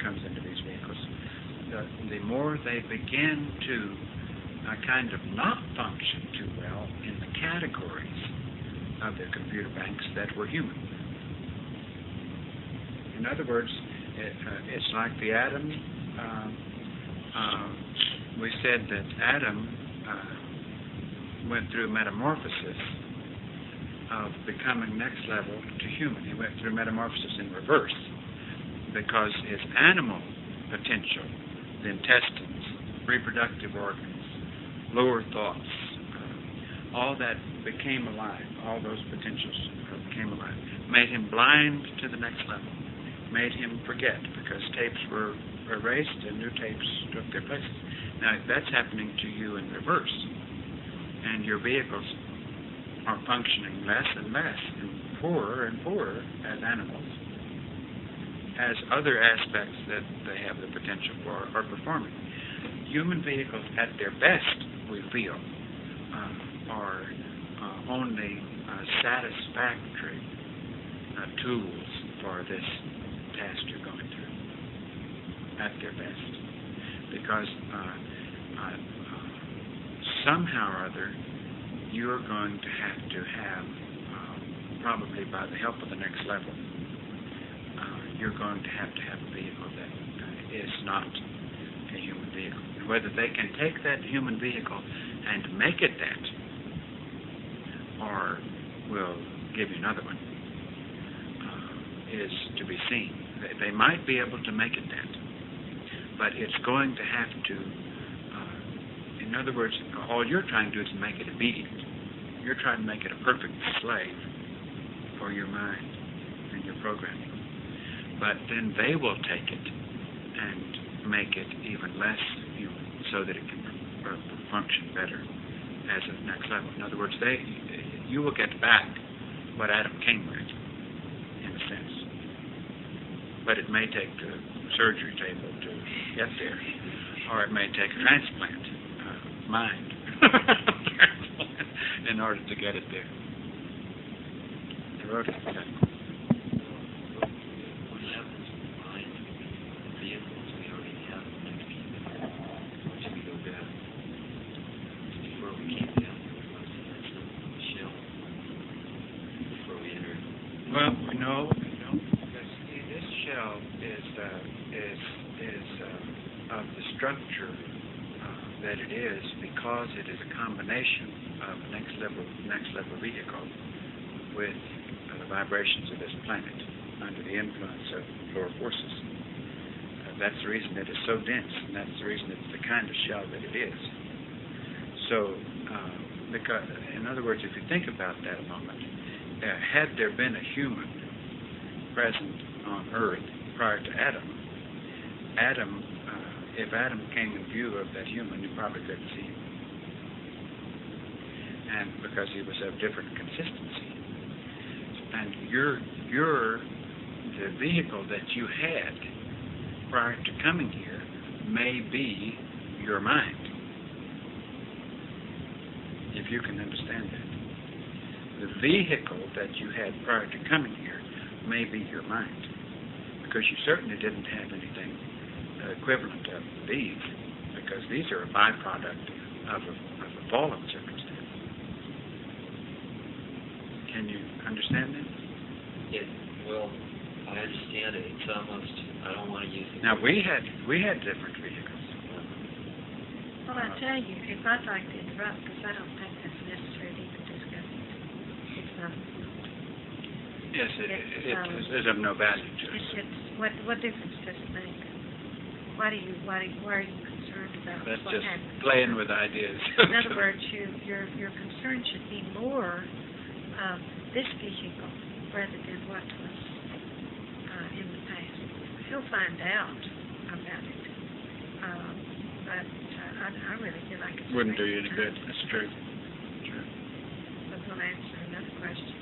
comes into these vehicles, the more they begin to kind of not function too well in the categories of their computer banks that were human. In other words, it's like the atom. We said that Adam went through metamorphosis of becoming next level to human. He went through metamorphosis in reverse because his animal potential, the intestines, reproductive organs, lower thoughts, all that became alive, all those potentials became alive, made him blind to the next level, made him forget because tapes were erased and new tapes took their places. Now that's happening to you in reverse, and your vehicles are functioning less and less and poorer as animals, as other aspects that they have the potential for are performing. Human vehicles at their best, we feel, are only satisfactory tools for this task you're going through, at their best. Because somehow or other, you're going to have, probably by the help of the next level, you're going to have a vehicle that is not a human vehicle. And whether they can take that human vehicle and make it that, or will give you another one, is to be seen. They might be able to make it that, but it's going to have to, in other words, all you're trying to do is make it obedient. You're trying to make it a perfect slave for your mind and your programming. But then they will take it and make it even less human so that it can function better as a next level. In other words, you will get back what Adam came with, in a sense. But it may take the surgery table to get there, or it may take a transplant, mind, in order to get it there. What happens to the mind, the vehicles we already have next to you? Should we go back before we came down here? What's the next level of the shell before we enter? Well, no, because see, this shell is of the structure that it is because it is a combination of next level vehicle with the vibrations of this planet under the influence of lower forces. That's the reason it is so dense, and that's the reason it's the kind of shell that it is. So, because, in other words, if you think about that a moment, had there been a human present on Earth prior to Adam, if Adam came in view of that human, you probably couldn't see him. And because he was of different consistency. And the vehicle that you had prior to coming here may be your mind. If you can understand that. The vehicle that you had prior to coming here may be your mind. Because you certainly didn't have anything equivalent of these, because these are a byproduct of a fallen circumstance. Can you understand that? Yeah, well, I understand it. It's almost, I don't want to use it. Now, we had different vehicles. Well, I tell you, if I'd like to interrupt, because I don't think that's necessary to even discuss it. It's not. Yes, it is of no value to us. What difference does it make? Why are you concerned about That's what just happens? playing with ideas. In other words, your concern should be more of this vehicle rather than what was in the past. He'll find out about it, but I really feel like it's Wouldn't do you any good. That's true. I'm going to answer another question.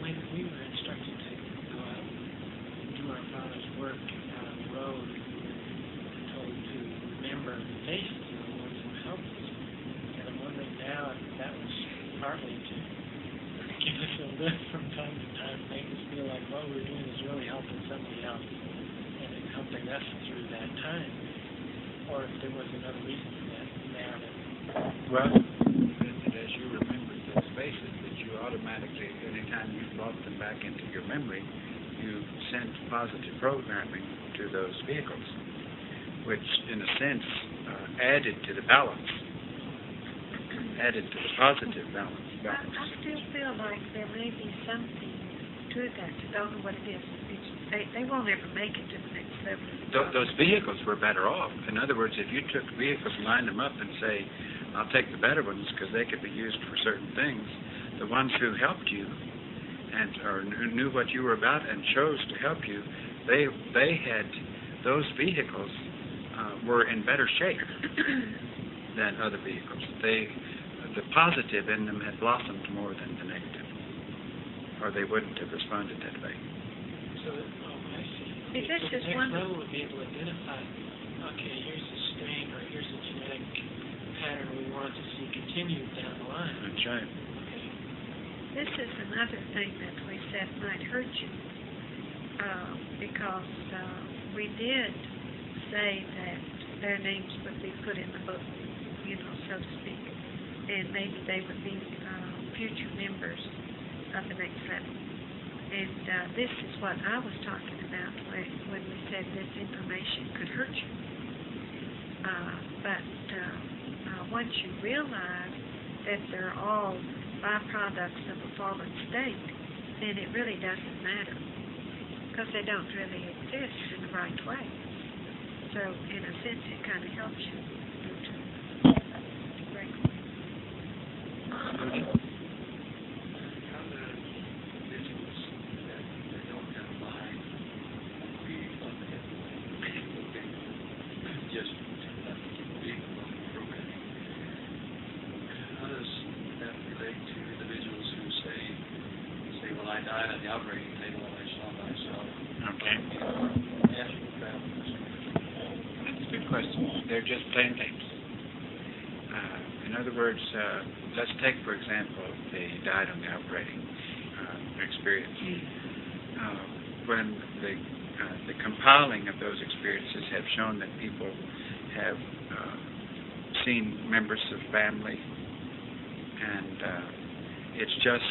When we were instructed to go out and do our Father's work out on the road, we were told to remember the faces of the ones who helped us. And I'm wondering now if that was partly to but from time to time make us feel like what we're doing is really helping somebody else and it's helping us through that time. Or if there was another reason for that narrative. Well, that as you remember those faces, that you automatically, anytime you brought them back into your memory, you sent positive programming to those vehicles, which in a sense added to the balance, added to the positive balance. I still feel like there may be something to that. I don't know what it is. They won't ever make it to the next level. Those vehicles were better off. In other words, if you took vehicles and lined them up and say, I'll take the better ones because they could be used for certain things, the ones who helped you and or knew what you were about and chose to help you, they had those vehicles were in better shape than other vehicles. The positive in them had blossomed more than the negative, or they wouldn't have responded that way. So, I see. See, this So the is next one- level would be able to identify, okay, here's a strain or here's a genetic pattern we want to see continued down the line. That's right. Okay. This is another thing that we said might hurt you, because we did say that their names would be put in the book, so to speak, and maybe they would be future members of the next level. And this is what I was talking about when we said this information could hurt you. But once you realize that they're all byproducts of a fallen state, then it really doesn't matter, because they don't really exist in the right way. So, in a sense, it kind of helps you. Great. I died at the operating table and I saw myself. Okay. That's a good question. They're just plain tapes. In other words, let's take, for example, the died on the operating experience. When the compiling of those experiences have shown that people have seen members of family, and it's just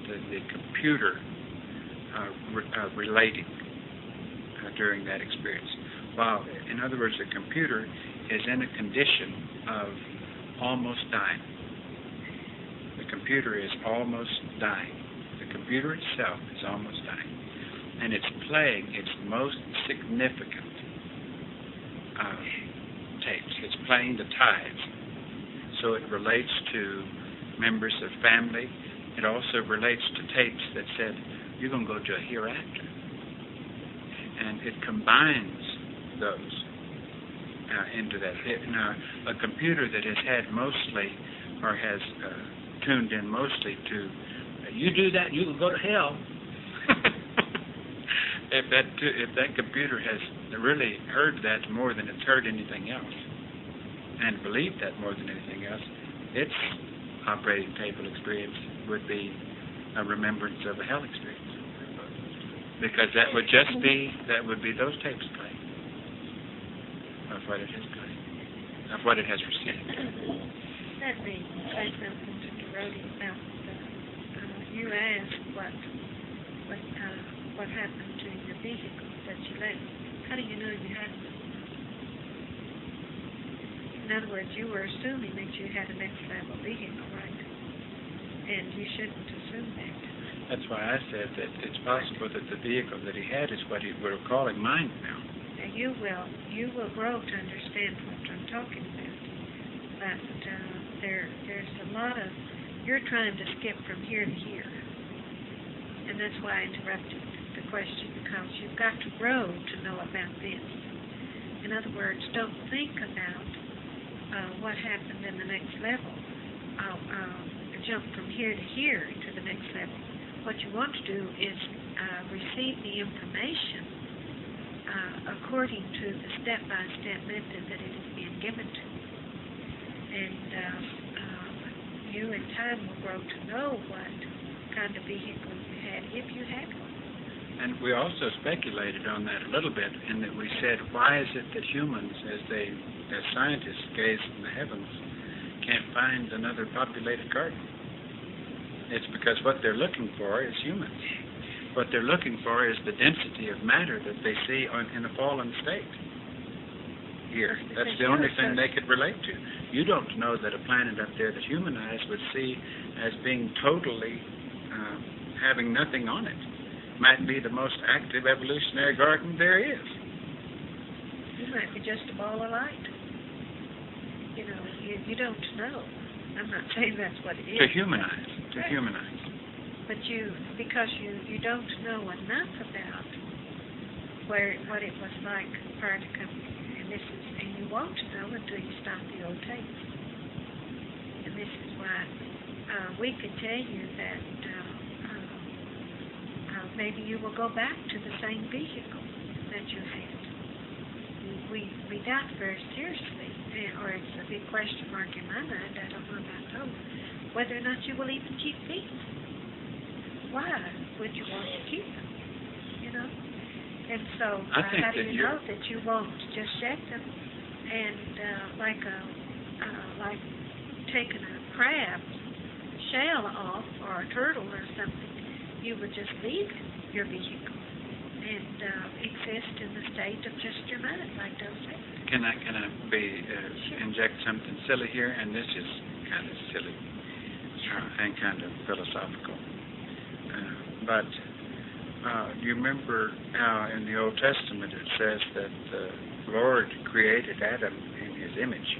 the computer relating during that experience. While, in other words, the computer is in a condition of almost dying. The computer is almost dying. The computer itself is almost dying. And it's playing its most significant tapes. It's playing the tides. So it relates to members of family. It also relates to tapes that said, you're going to go to a hereafter. And it combines those into that. Now, a computer that has had mostly, or has tuned in mostly to, you do that, you can go to hell. If that computer has really heard that more than it's heard anything else, and believed that more than anything else, its operating table experience would be a remembrance of a hell experience, because that would be those tapes playing of what it has played, of what it has received. Let me say something to Dorothy about you asked what happened to your vehicle that you left. How do you know you had them? In other words, you were assuming that you had a next level vehicle, right? And you shouldn't assume that. That's why I said that it's possible that the vehicle that he had is what we're calling mine now. Now you will grow to understand what I'm talking about. But there's a lot of, you're trying to skip from here to here. And that's why I interrupted the question, because you've got to grow to know about this. In other words, don't think about what happened in the next level. Jump from here to here to the next level. What you want to do is receive the information according to the step-by-step method that it is being given to. And you in time will grow to know what kind of vehicle you had, if you had one. And we also speculated on that a little bit in that we said, why is it that humans, as scientists gaze in the heavens, can't find another populated garden? It's because what they're looking for is humans. What they're looking for is the density of matter that they see in a fallen state here. That's the only thing they could relate to. You don't know that a planet up there that human eyes would see as being totally having nothing on it. Might be the most active evolutionary garden there is. It might be just a ball of light. You know, you don't know. I'm not saying that's what it is. To human eyes. To human eyes. But because you don't know enough about what it was like prior to coming here, and you won't know until you stop the old tapes. And this is why we could tell you that maybe you will go back to the same vehicle that you had. We doubt very seriously, or it's a big question mark in my mind, I don't know about those, whether or not you will even keep these. Why would you want to keep them? You know? And so, how do you know that you won't just shed them and like taking a crab shell off or a turtle or something, you would just leave your vehicle and exist in the state of just your mind, like those said. Can I inject something silly here? And this is kind of silly and kind of philosophical. But you remember how in the Old Testament it says that the Lord created Adam in his image.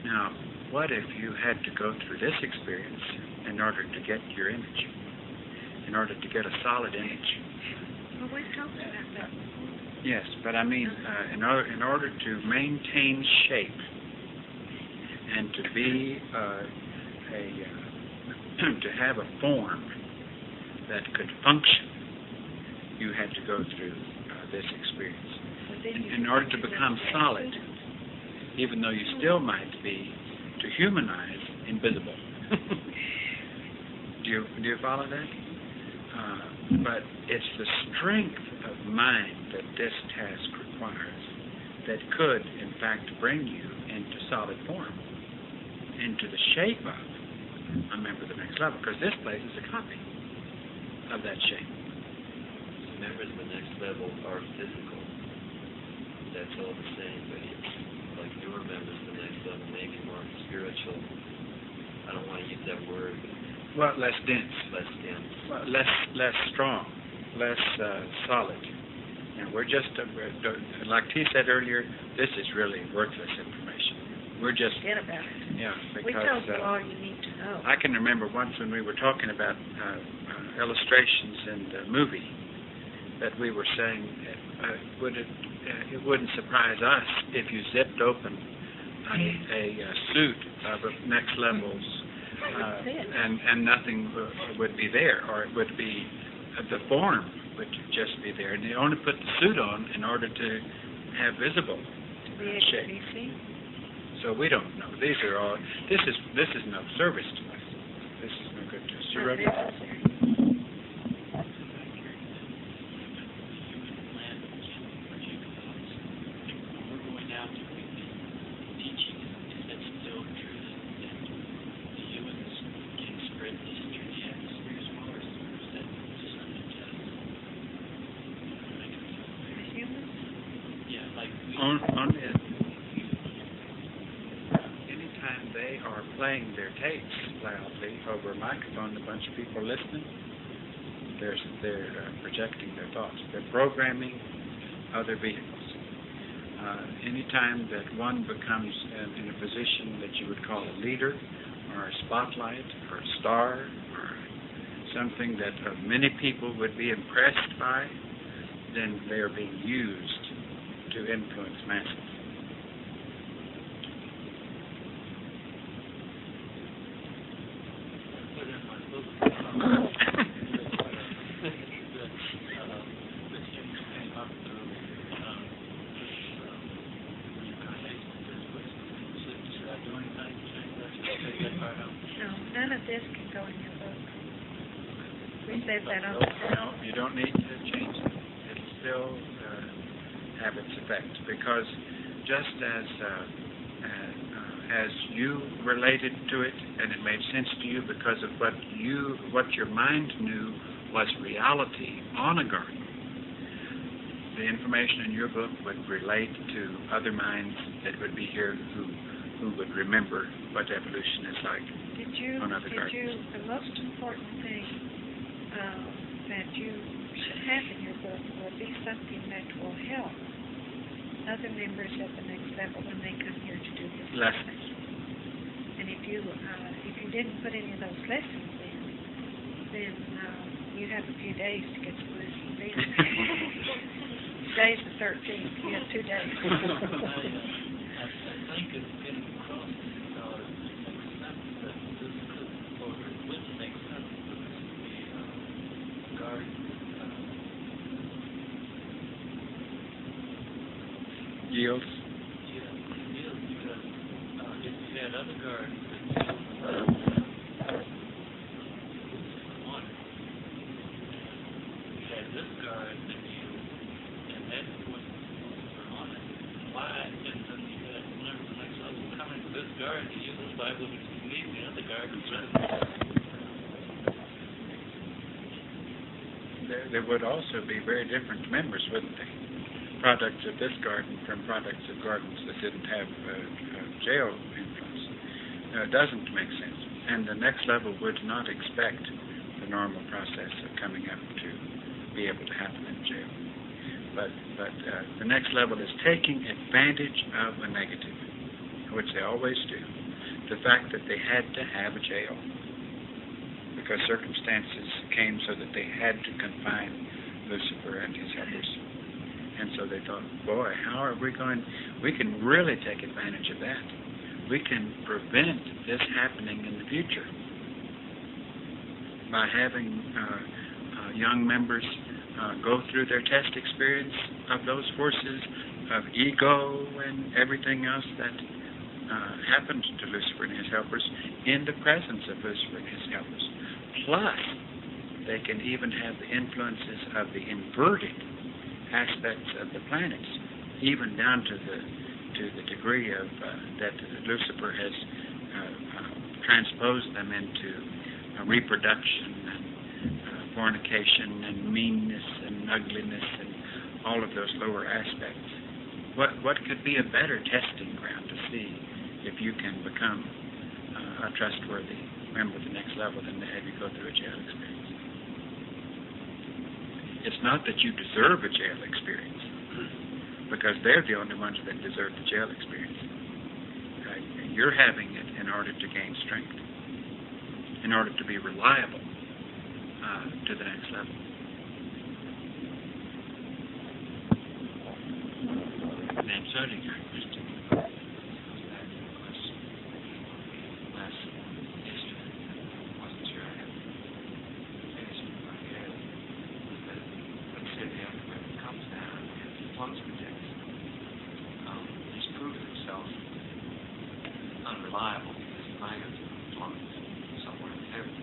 Now, what if you had to go through this experience in order to get your image? In order to get a solid image? Well, we've talked about that. Yes, but I mean, in order to maintain shape and to be to have a form that could function, you had to go through this experience. In order to become solid, even though you still might be, to human eyes, invisible. Do you follow that? But it's the strength of mind that this task requires that could, in fact, bring you into solid form, into the shape of a member of the next level, because this place is a copy of that shape. Members of the next level are physical. That's all the same, but it's like newer members of the next level, maybe more spiritual. I don't want to use that word. Well, less dense. Less dense. Well, less strong, less solid. And we're just, like T said earlier, this is really worthless information. We're just... Forget about it. Yeah, because... We told you all you need to know. I can remember once when we were talking about illustrations in the movie that we were saying it wouldn't surprise us if you zipped open a suit of a next level's and nothing would be there, or it would be the form would just be there, and they only put the suit on in order to have visible shape. So we don't know. These are all. This is no service to us. This is no good to us. You wrote it? Anytime they are playing their tapes loudly over a microphone, a bunch of people listening, they're projecting their thoughts. They're programming other vehicles. Anytime that one becomes in a position that you would call a leader, or a spotlight, or a star, or something that many people would be impressed by, then they are being used to influence masses. No, none of this can go in your book. We said that on the No, you don't need to change it. It still have its effect, because just as you related to it and it made sense to you because of what your mind knew was reality on a garden, the information in your book would relate to other minds that would be here who would remember what evolution is like on other gardens. The most important thing that you should have in your book will be something that will help other members at the next level when they come here to do this Lessons. And if you didn't put any of those lessons in, then you have a few days to get some lessons in. Today's the 13th. You have 2 days. I think it's getting across makes sense that this would make sense for this to be garden. Yields. Yields, because if you had other gardens that one, you had this garden that and that was on it. Why? And then you had whenever the next level coming to this garden, you use this Bible to leave the other gardens. There would also be very different members, wouldn't they? Products of this garden from products of gardens that didn't have jail influence. It doesn't make sense. And the next level would not expect the normal process of coming up to be able to happen in jail. But the next level is taking advantage of a negative, which they always do. The fact that they had to have a jail because circumstances came so that they had to confine Lucifer and his helpers. And so they thought, boy, how are we can really take advantage of that. We can prevent this happening in the future by having young members go through their test experience of those forces of ego and everything else that happened to Lucifer and his helpers in the presence of Lucifer and his helpers. Plus, they can even have the influences of the inverted aspects of the planets, even down to the degree of that Lucifer has transposed them into reproduction and fornication and meanness and ugliness and all of those lower aspects. What could be a better testing ground to see if you can become a trustworthy member of the next level than to have you go through a jail experience? It's not that you deserve a jail experience, because they're the only ones that deserve the jail experience. You're having it in order to gain strength, in order to be reliable to the next level. And answering your question goes back to the question last yesterday. I wasn't sure I had finished in my head. Let's say the algorithm comes down and flunks the test. He's proved himself unreliable because he might have flunked somewhere in heaven,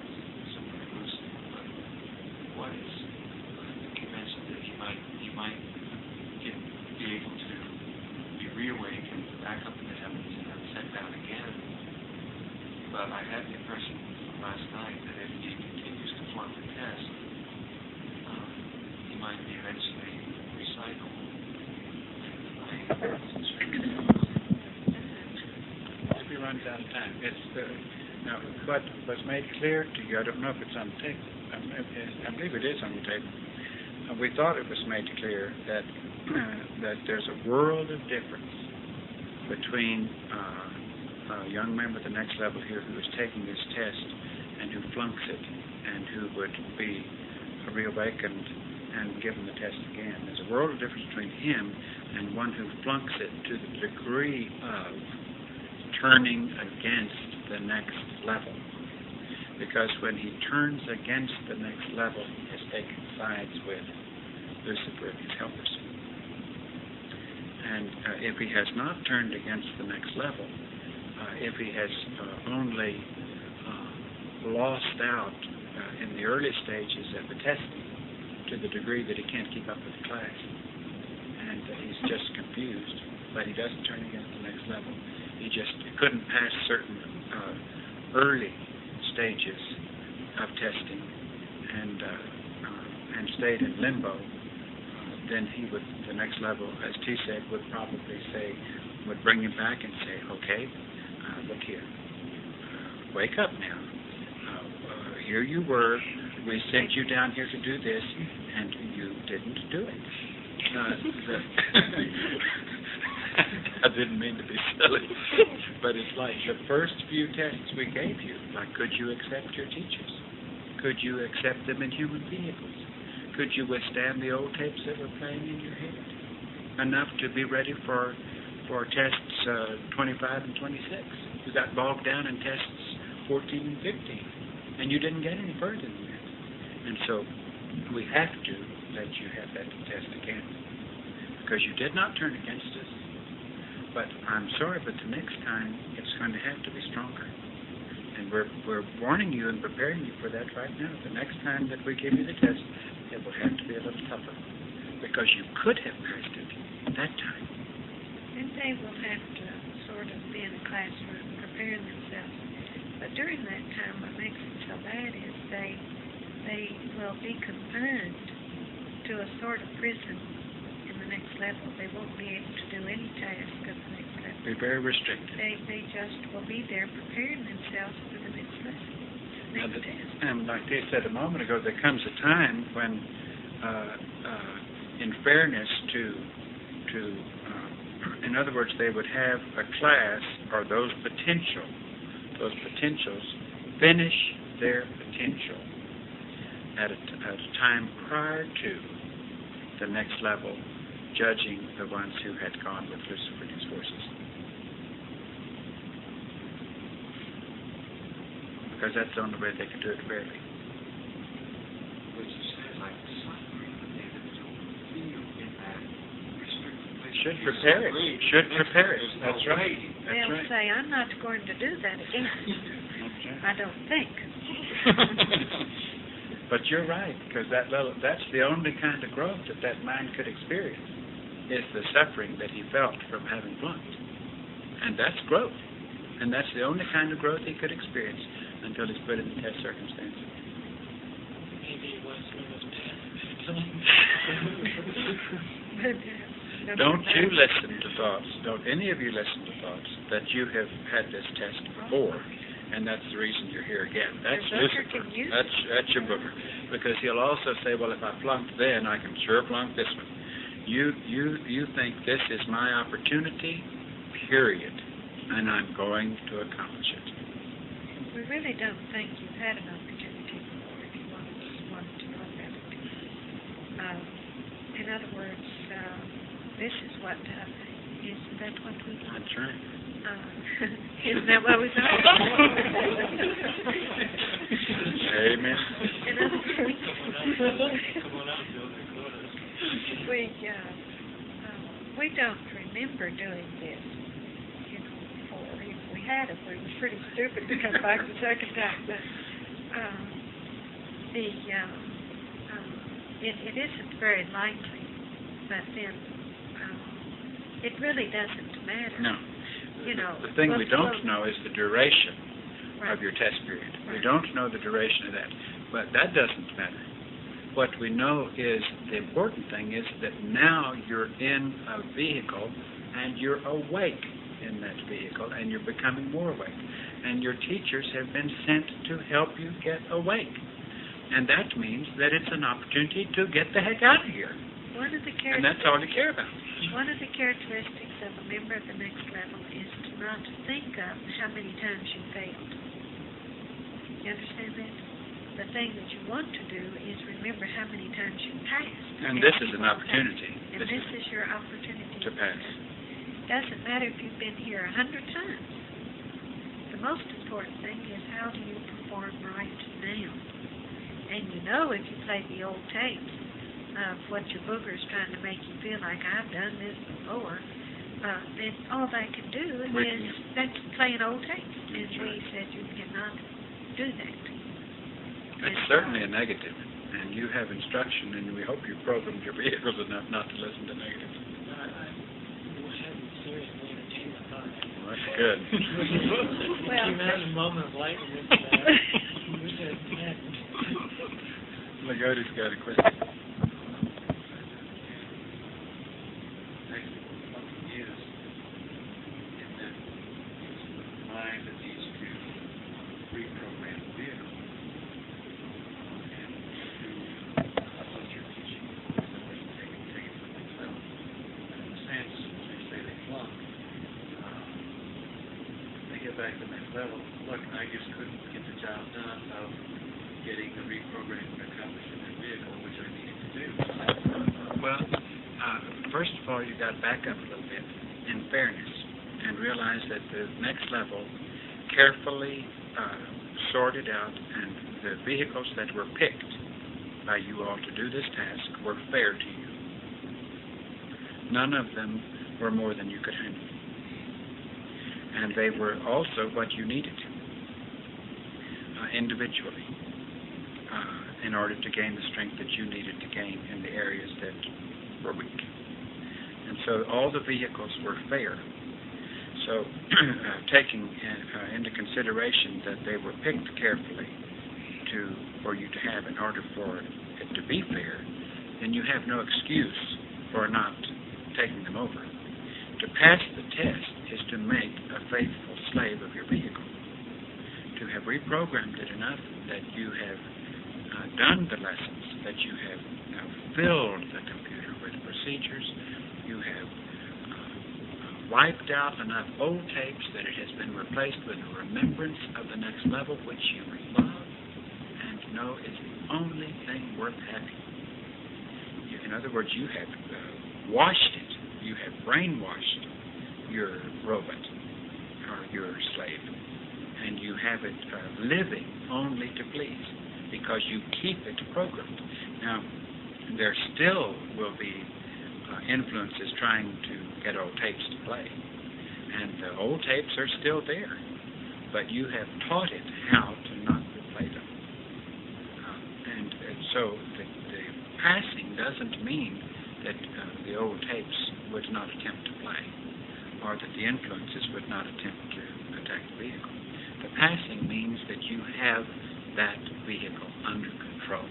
somewhere in Lucifer. But what is? You mentioned that he might be able to be reawakened back up in the heavens and then sent down again. But I had the impression from last night that if he continues to flunk the test, he might be eventually recycled. If he runs out of time. Now, what was made clear to you, I don't know if it's on the tape. I believe it is on the tape. We thought it was made clear that that there's a world of difference between a young member at the next level here who is taking this test and who flunks it and who would be reawakened and given the test again. There's a world of difference between him and one who flunks it to the degree of turning against the next level. Because when he turns against the next level, he has taken sides with Lucifer and his helpers. And if he has not turned against the next level, if he has only lost out in the early stages of the testing to the degree that he can't keep up with the class. And he's just confused, but he doesn't turn against the next level. He just couldn't pass certain early stages of testing and stayed in limbo. Then he would, the next level, as T said, would probably say, would bring him back and say, okay, look here, wake up now. Here you were, we sent you down here to do this, and you didn't do it. I didn't mean to be silly, but it's like the first few tests we gave you, like could you accept your teachers? Could you accept them in human vehicles? Could you withstand the old tapes that were playing in your head? Enough to be ready for tests 25 and 26. You got bogged down in tests 14 and 15, and you didn't get any further than that. And so we have to let you have that test again, because you did not turn against us. But I'm sorry, but the next time it's going to have to be stronger. And we're warning you and preparing you for that right now. The next time that we give you the test, it will have to be a little tougher, because you could have passed it that time. And they will have to sort of be in a classroom preparing themselves. But during that time, what makes it so bad is they will be confined to a sort of prison in the next level. They won't be able to do any task of the next level. Be very restricted. They just will be there preparing themselves for the next lesson, next test. And like they said a moment ago, there comes a time when, in fairness in other words, they would have a class, or those potentials finish their potential at a time prior to the next level, judging the ones who had gone with Lucifer and his forces. Because that's the only way they could do it fairly. Which is like suffering, they don't feel in that restricted place. Should prepare it. Should prepare it. That's right. That's They'll right. say, I'm not going to do that again. That's right. I don't think. But you're right, because that's the only kind of growth that mind could experience, is the suffering that he felt from having flunked. And that's growth. And that's the only kind of growth he could experience until he's put in the test circumstances. Maybe it was when it was But, Don't you listen to thoughts, don't any of you listen to thoughts that you have had this test before, and that's the reason you're here again. That's Your booger Lucifer. can use That's your booger. Because he'll also say, well, if I flunked then, I can sure flunk this one. You think this is my opportunity, period, and I'm going to accomplish it. we really don't think you've had an opportunity before if you want to know about it. In other words, this is what, isn't that what we want? That's right. Isn't that what we thought? Amen. In other words, we don't remember doing this, before. If we had it, we were pretty stupid to come back the second time. But it isn't very likely. But then it really doesn't matter. No. The thing we we'll don't know is the duration right. of your test period. We Right. don't know the duration of that. But that doesn't matter. What we know is, the important thing is that now you're in a vehicle and you're awake in that vehicle and you're becoming more awake. And your teachers have been sent to help you get awake. And that means that it's an opportunity to get the heck out of here. One of the And that's all you care about. One of the characteristics of a member of the next level is to not think of how many times you failed. You understand that? The thing that you want to do is remember how many times you passed. And this is an opportunity. And this is your opportunity to pass. It doesn't matter if you've been here 100 times. The most important thing is, how do you perform right now? And if you play the old tapes of what your booger's trying to make you feel like, I've done this before, then all they can do is that's playing old tapes. And we said you cannot do that. It's certainly a negative, and you have instruction, and we hope you programmed your vehicles enough not to listen to negatives. I hadn't seriously entertained the thought. Well, that's good. Well, Came out in a moment of lightness. We said, "Man." Lagoti's got a question. Back to the next level. Look, I just couldn't get the job done of getting the reprogramming accomplished in that vehicle, which I needed to do. Well, first of all, you got to back up a little bit in fairness and realize that the next level carefully sorted out, and the vehicles that were picked by you all to do this task were fair to you. None of them were more than you could handle. And they were also what you needed individually in order to gain the strength that you needed to gain in the areas that were weak. And so all the vehicles were fair. So taking into consideration that they were picked carefully for you to have in order for it to be fair, then you have no excuse for not taking them over. To pass the test is to make a faithful slave of your vehicle. To have reprogrammed it enough that you have done the lessons, that you have now filled the computer with procedures, you have wiped out enough old tapes that it has been replaced with a remembrance of the next level, which you love and know is the only thing worth having. In other words, you have washed it. You have brainwashed your robot or your slave, and you have it living only to please because you keep it programmed. Now, there still will be influences trying to get old tapes to play, and the old tapes are still there, but you have taught it how to not replay them. And so the passing doesn't mean that the old tapes would not attempt to play, or that the influences would not attempt to attack the vehicle. The passing means that you have that vehicle under control.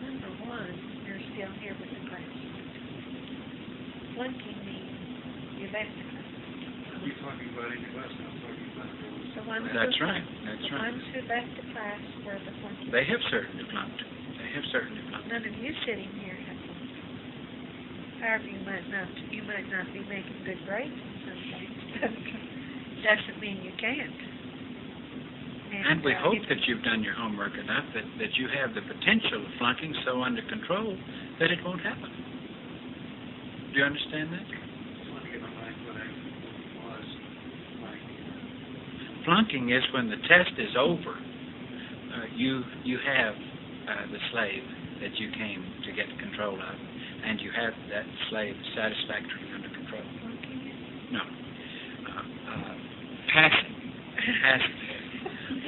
Number one, you're still here with the class. Flunking means you left the class. You're talking about any class, I'm talking about those. The ones That's who, right. That's the right. ones who left the class were the flunkies. They have certainly flunked. They have certainly flunked. None of you sitting here have flunked. However, you might not be making good grades in some things, but doesn't mean you can't. And we hope that you've done your homework enough that you have the potential of flunking so under control that it won't happen. Do you understand that? Just want to get my mind what I was like. Flunking is when the test is over. You have the slave that you came to get control of, and you have that slave satisfactorily under control. No. Passing.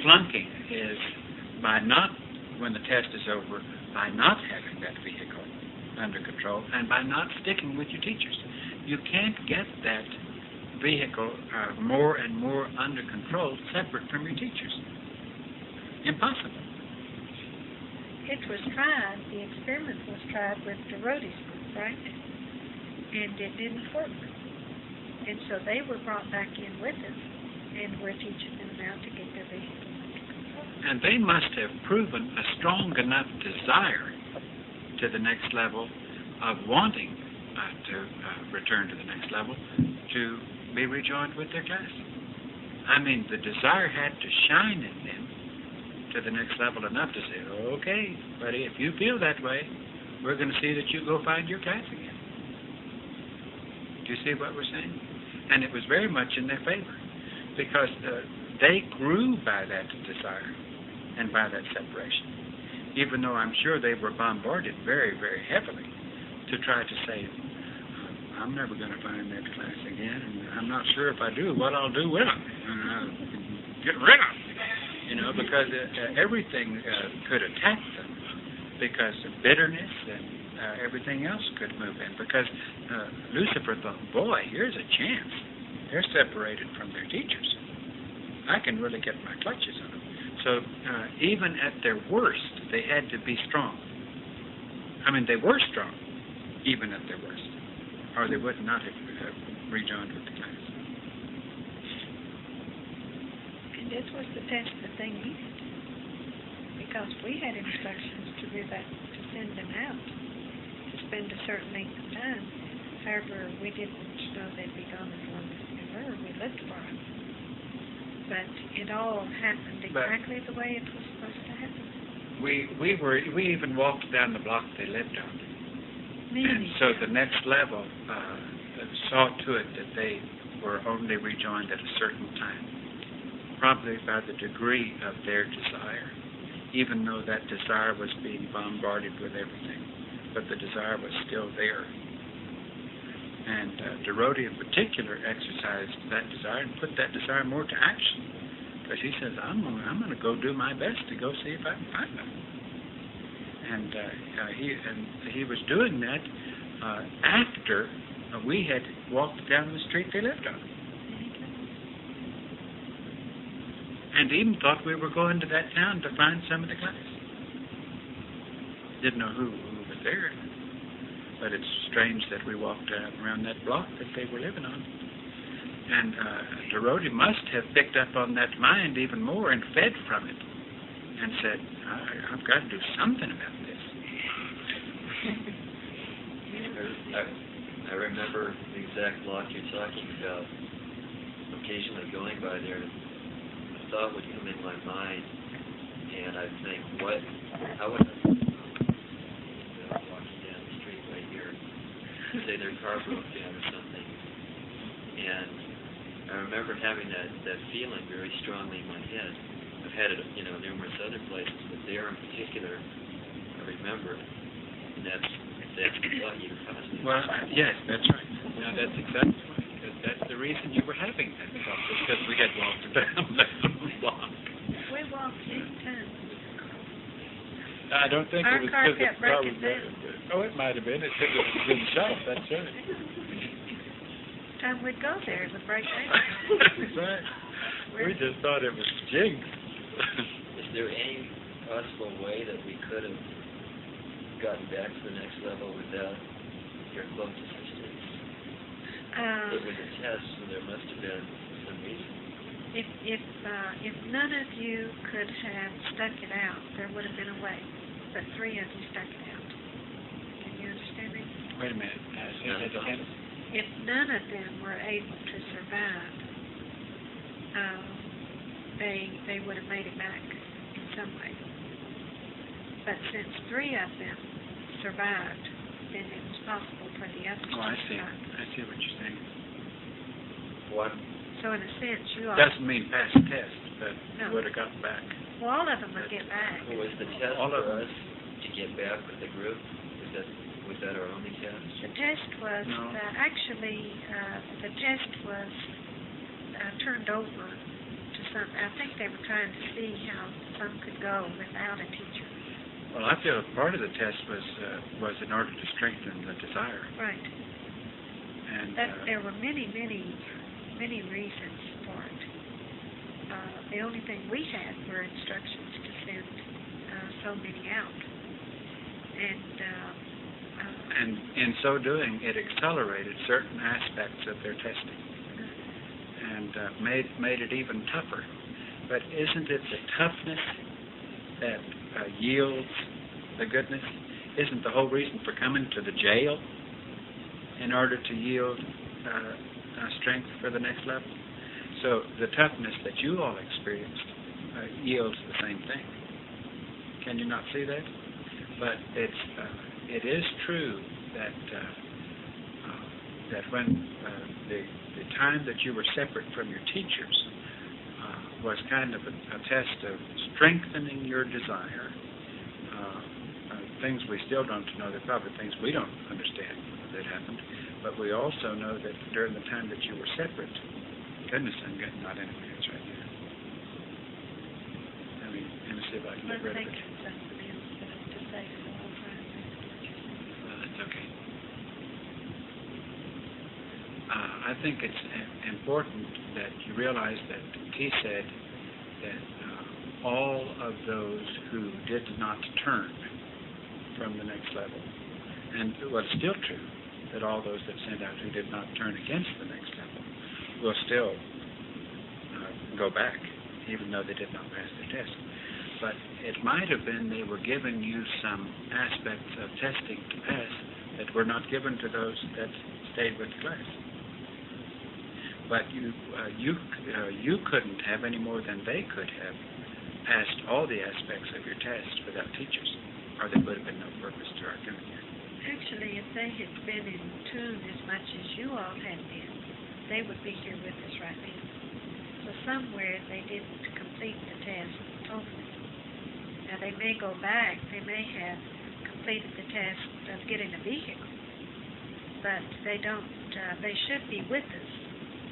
Flunking is by not, when the test is over, by not having that vehicle under control and by not sticking with your teachers. You can't get that vehicle more and more under control separate from your teachers. Impossible. It was tried, the experiment was tried with the roadies group, right? And it didn't work. And so they were brought back in with us, and we're teaching them now to get their vehicles under control. And they must have proven a strong enough desire to the next level of wanting to return to the next level to be rejoined with their class. I mean, the desire had to shine in them to the next level enough to say, okay, buddy, if you feel that way, we're going to see that you go find your class again. Do you see what we're saying? And it was very much in their favor because they grew by that desire and by that separation, even though I'm sure they were bombarded very, very heavily to try to say, I'm never going to find that class again, and I'm not sure if I do what I'll do with them. Get rid of them. you know, because everything could attack them, because of bitterness and everything else could move in. Because Lucifer thought, boy, here's a chance. They're separated from their teachers. I can really get my clutches on them. So even at their worst, they had to be strong. I mean, they were strong, even at their worst, or they would not have rejoined with the class. And this was the test that they needed, because we had instructions to do that, to send them out, to spend a certain length of time. However, we didn't know they'd be gone as long as they were. We looked for them. But it all happened exactly the way it was supposed to happen. We even walked down the block they lived on. And so the next level saw to it that they were only rejoined at a certain time, probably by the degree of their desire, even though that desire was being bombarded with everything, but the desire was still there. And Dorothy in particular exercised that desire and put that desire more to action, because he says, I'm going to go do my best to go see if I can find them. And he was doing that after we had walked down the street they lived on, and even thought we were going to that town to find some of the class. Didn't know who was there. But it's strange that we walked around that block that they were living on. And Dorothy must have picked up on that mind even more and fed from it and said, I've got to do something about this. I remember the exact block you're talking about. Occasionally going by there, a thought would come in my mind, and I'd think, how would I say their car broke down or something, and I remember having that feeling very strongly in my head. I've had it, numerous other places, but there in particular, I remember, and that's what you caused me. Well, yes, that's right. Now that's exactly right, because that's the reason you were having that thought, because we had walked down that block. We walked 8 times. I don't think Our it was car because kept the car was breaking down. Oh, it might have been. It took a good shot, that's right. Time we'd go there, it would break down. That's right. We just thought it was jinx. Is there any possible way that we could have gotten back to the next level without your close assistance? It was a test, so there must have been some reason. If none of you could have stuck it out, there would have been a way. But 3 of you stuck it out. Can you understand me? Wait a minute. Say that again. If none of them were able to survive, they would have made it back in some way. But since 3 of them survived, then it was possible for the others Oh, I to see. survive. I see what you're saying. What? So in a sense, you are. Doesn't mean pass the test, but No. you would have gotten back. Well, all of them would get back. Was the test All of for them. us to get back with the group? Was that our only test? The test was No. the test was turned over to some. I think they were trying to see how some could go without a teacher. Well, I feel part of the test was in order to strengthen the desire. Right. And There were many reasons for it. The only thing we had were instructions to send so many out. And in so doing, it accelerated certain aspects of their testing and made it even tougher. But isn't it the toughness that yields the goodness? Isn't the whole reason for coming to the jail in order to yield strength for the next level? So the toughness that you all experienced yields the same thing. Can you not see that? But it is true that that when the time that you were separate from your teachers was kind of a test of strengthening your desire. Things we still don't know. They're probably things we don't understand that happened. But we also know that during the time that you were separate, goodness, I'm getting not in my hands right now. see if I can Well, get rid they of it. can something else to say for all time. That's okay. I think it's important that you realize that T said that all of those who did not turn from the next level, and well, it's still true that all those that sent out who did not turn against the next level will still go back, even though they did not pass the test. But it might have been they were giving you some aspects of testing to pass that were not given to those that stayed with the class. But you couldn't have any more than they could have passed all the aspects of your test without teachers, or there would have been no purpose to our coming here. Actually, if they had been in tune as much as you all had been, they would be here with us right now. So somewhere they didn't complete the test totally. Now they may go back, they may have completed the test of getting a vehicle, but they don't, they should be with us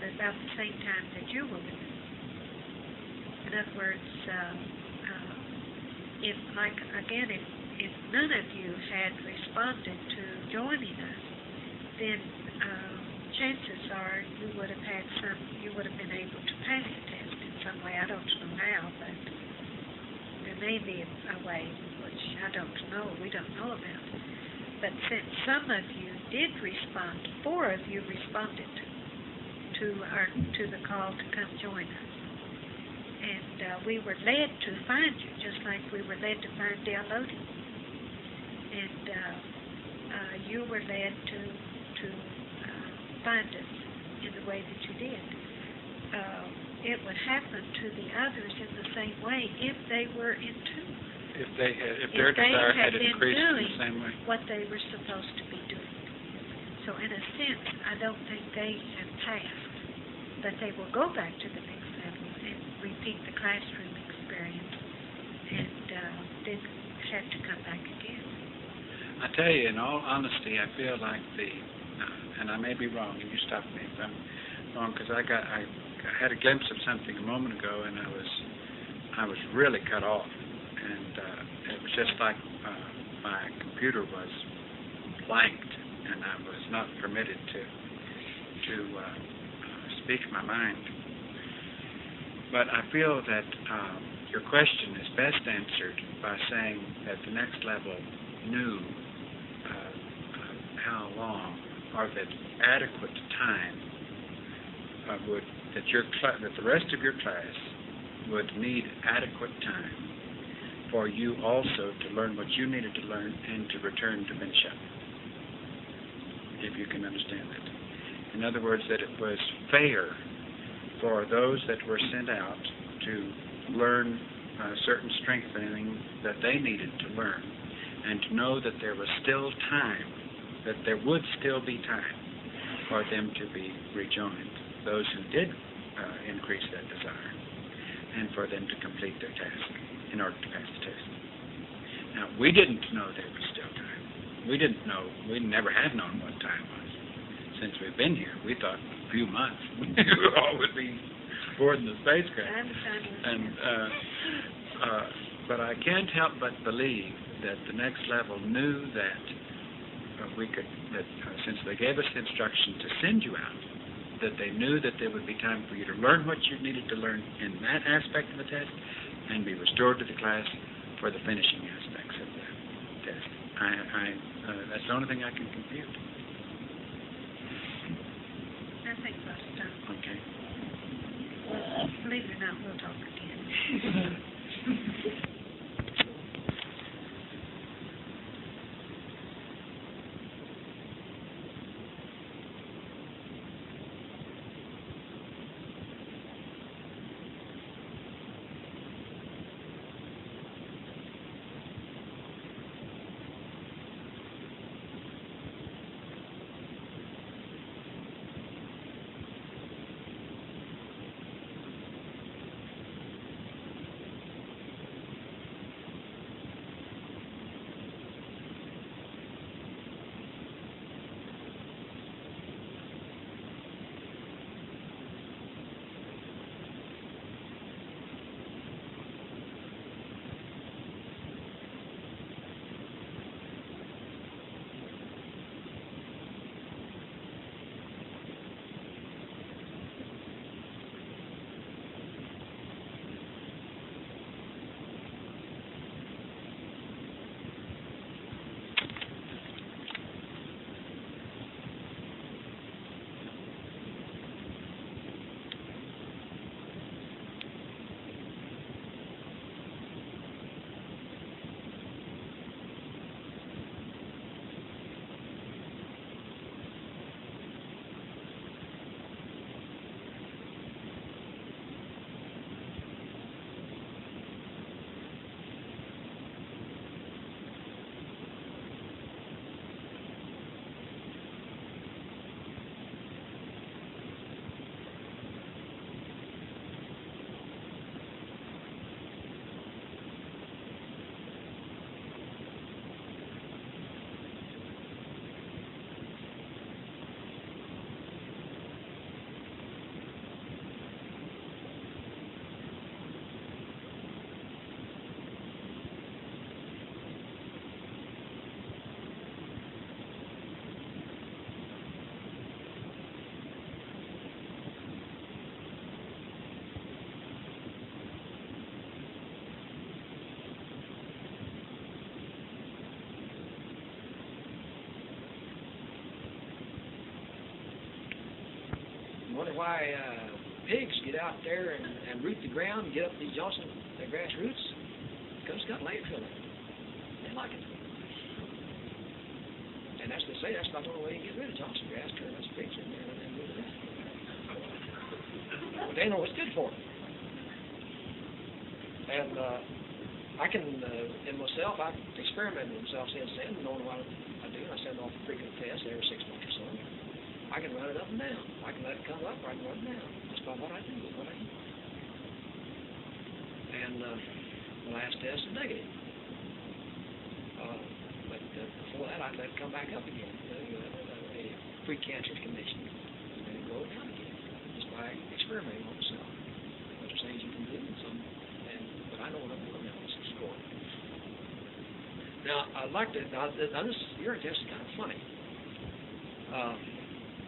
about the same time that you were with us. In other words, if none of you had responded to joining us, then chances are you would have been able to pass the test in some way. I don't know how, but there may be a way which I don't know, we don't know about. But since some of you did respond, 4 of you responded to the call to come join us. And we were led to find you, just like we were led to find Dale Lodi. And you were led to find us in the way that you did. It would happen to the others in the same way if they were in tune. If their desire had increased in the same way. What they were supposed to be doing. So in a sense, I don't think they have passed, but they will go back to the next level and repeat the classroom experience, and then have to come back again. I tell you, in all honesty, I feel like and I may be wrong, and you stop me if I'm wrong, because I had a glimpse of something a moment ago, and I was really cut off, and it was just like my computer was blanked, and I was not permitted to speak my mind. But I feel that your question is best answered by saying that the next level knew how long, or that adequate time that the rest of your class would need adequate time for you also to learn what you needed to learn and to return to finish up, if you can understand that. In other words, that it was fair for those that were sent out to learn certain strengthening that they needed to learn, and to know that there was still time, that there would still be time for them to be rejoined, those who did increase that desire, and for them to complete their task in order to pass the test. Now, we didn't know there was still time. We didn't know, we never have known what time was. Since we've been here, we thought a few months we all would be boarding the spacecraft. But I can't help but believe that the next level knew that since they gave us the instruction to send you out, that they knew that there would be time for you to learn what you needed to learn in that aspect of the test and be restored to the class for the finishing aspects of the test. That's the only thing I can compute. I think that's done. Okay. Believe it or not, we'll talk again. why pigs get out there and root the ground and get up these Johnson grass roots? Because it's got landfill in it. They like it. And as they say, that's not the only way you get rid of Johnson grass. Turn those pigs in there and then move it out. But they know what's good for them. And I can, in myself, I've experimented with myself since then, knowing what I do. I send off a frequent test every 6 months or so. I can run it up and down. I can let it come up, or I can run it down. Just by what I do, what I eat. And the last test is negative. But before that, I'd let it come back up again. A pre-cancerous condition. And it go down again. Just by experimenting on myself. What are things you can do, but I know what I'm doing now. It's a score. Now, I'd like to, now this urine test is kind of funny.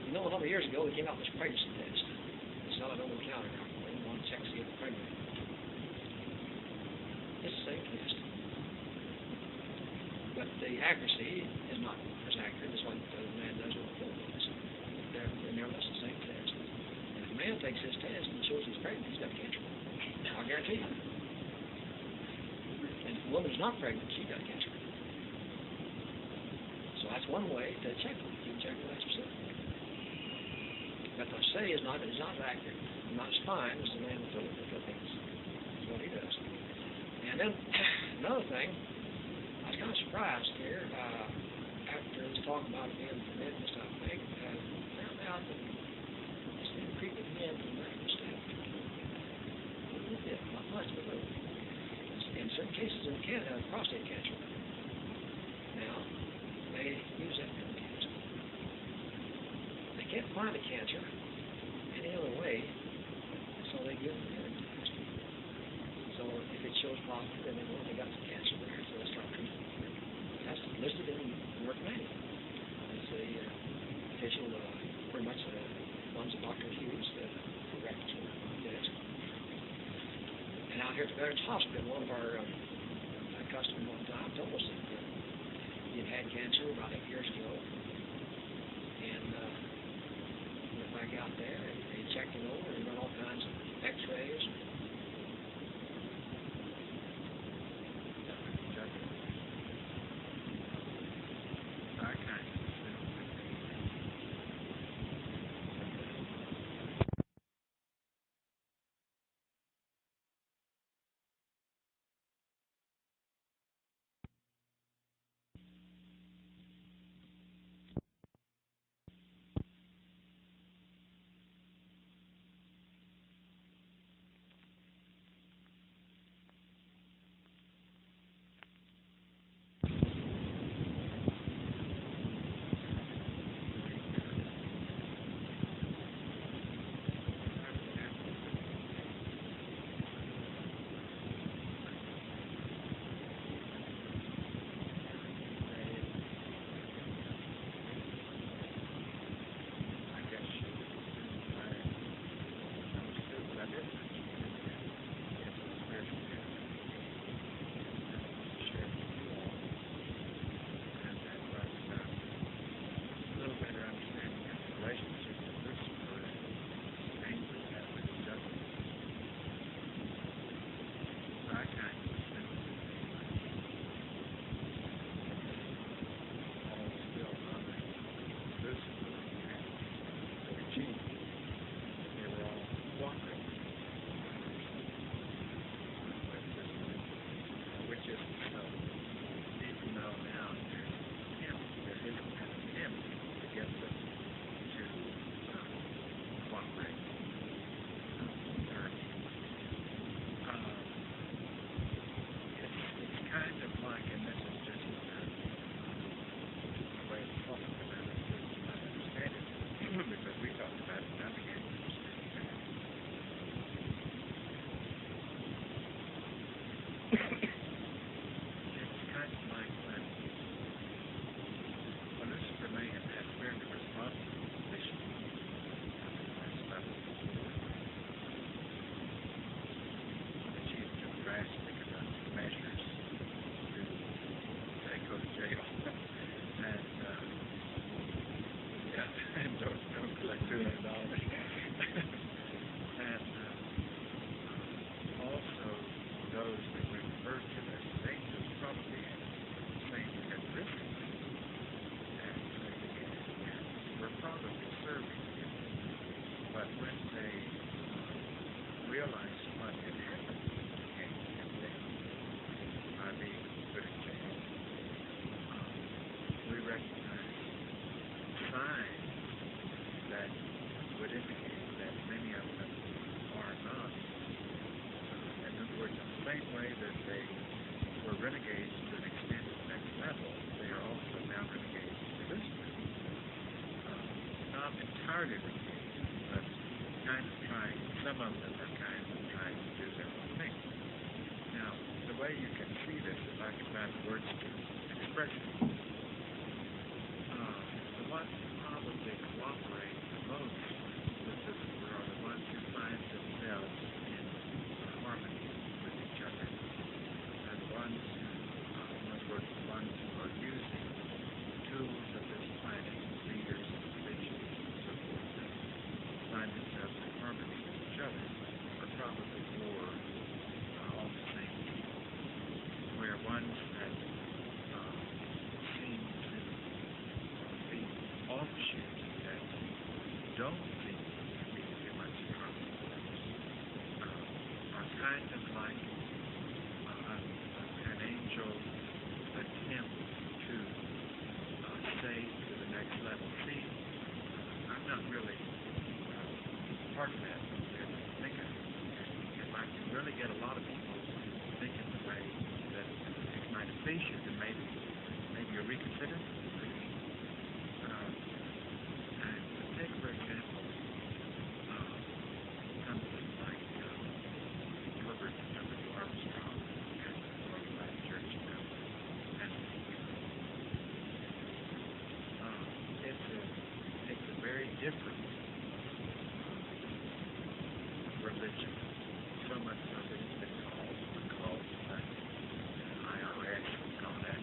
You know, a number of years ago, they came out with this pregnancy test. They sell it over the counter now. They want to check to see if they're pregnant. It's the same test. But the accuracy is not as accurate as what the man does with the pill test. They're nevertheless the same test. And if a man takes this test and shows he's pregnant, he's got cancer. I guarantee you. And if a woman's not pregnant, she's got cancer. So that's one way to check it. You can check it out yourself. But I say is not as accurate, not as fine as the man with the Philippines. That's what he does. And then another thing, I was kind of surprised here after this talk about being forbidden and stuff. I found out that it's been creeping men from medical staff. A little bit, not much, but a little. In certain cases in Canada, prostate cancer. Now, they use that for cancer. They can't find the cancer any other way, so they give them urine test. So if it shows positive, then they know they got some cancer there, so they start treatment. That's listed in the Merck manual. It's a official, pretty much the ones that doctors use for reference test. And out here at the Veterans Hospital, one of our customers one time told us that he had cancer about 8 years ago. And went back out there and they checked it over and run all kinds of x-rays. were renegades to an extent at the next level, they are also now renegades to Lucifer. Not entirely renegades, but kind of trying, some of them are kind of trying to do their own thing. Now, the way you can see this, if I can find the words to express it, the ones who probably cooperate the most with Lucifer are the ones who find themselves in harmony with each other. And the ones who, in other words, the ones who are using tools of this planet, leaders of religions and so forth, that find themselves in harmony with each other, are probably more on the same people, where ones that seem to be offshoots that don't seem to be too much in harmony with others are kind of like an angel's attempt to say to the next level, see, I'm not really part of that. If I can really get a lot of people thinking the way that it might please you, then maybe you'll reconsider. And take, for example, something like Herbert W. Armstrong and the Worldwide Church now. And it's a very different religion. So much of it has been called IRS and all that.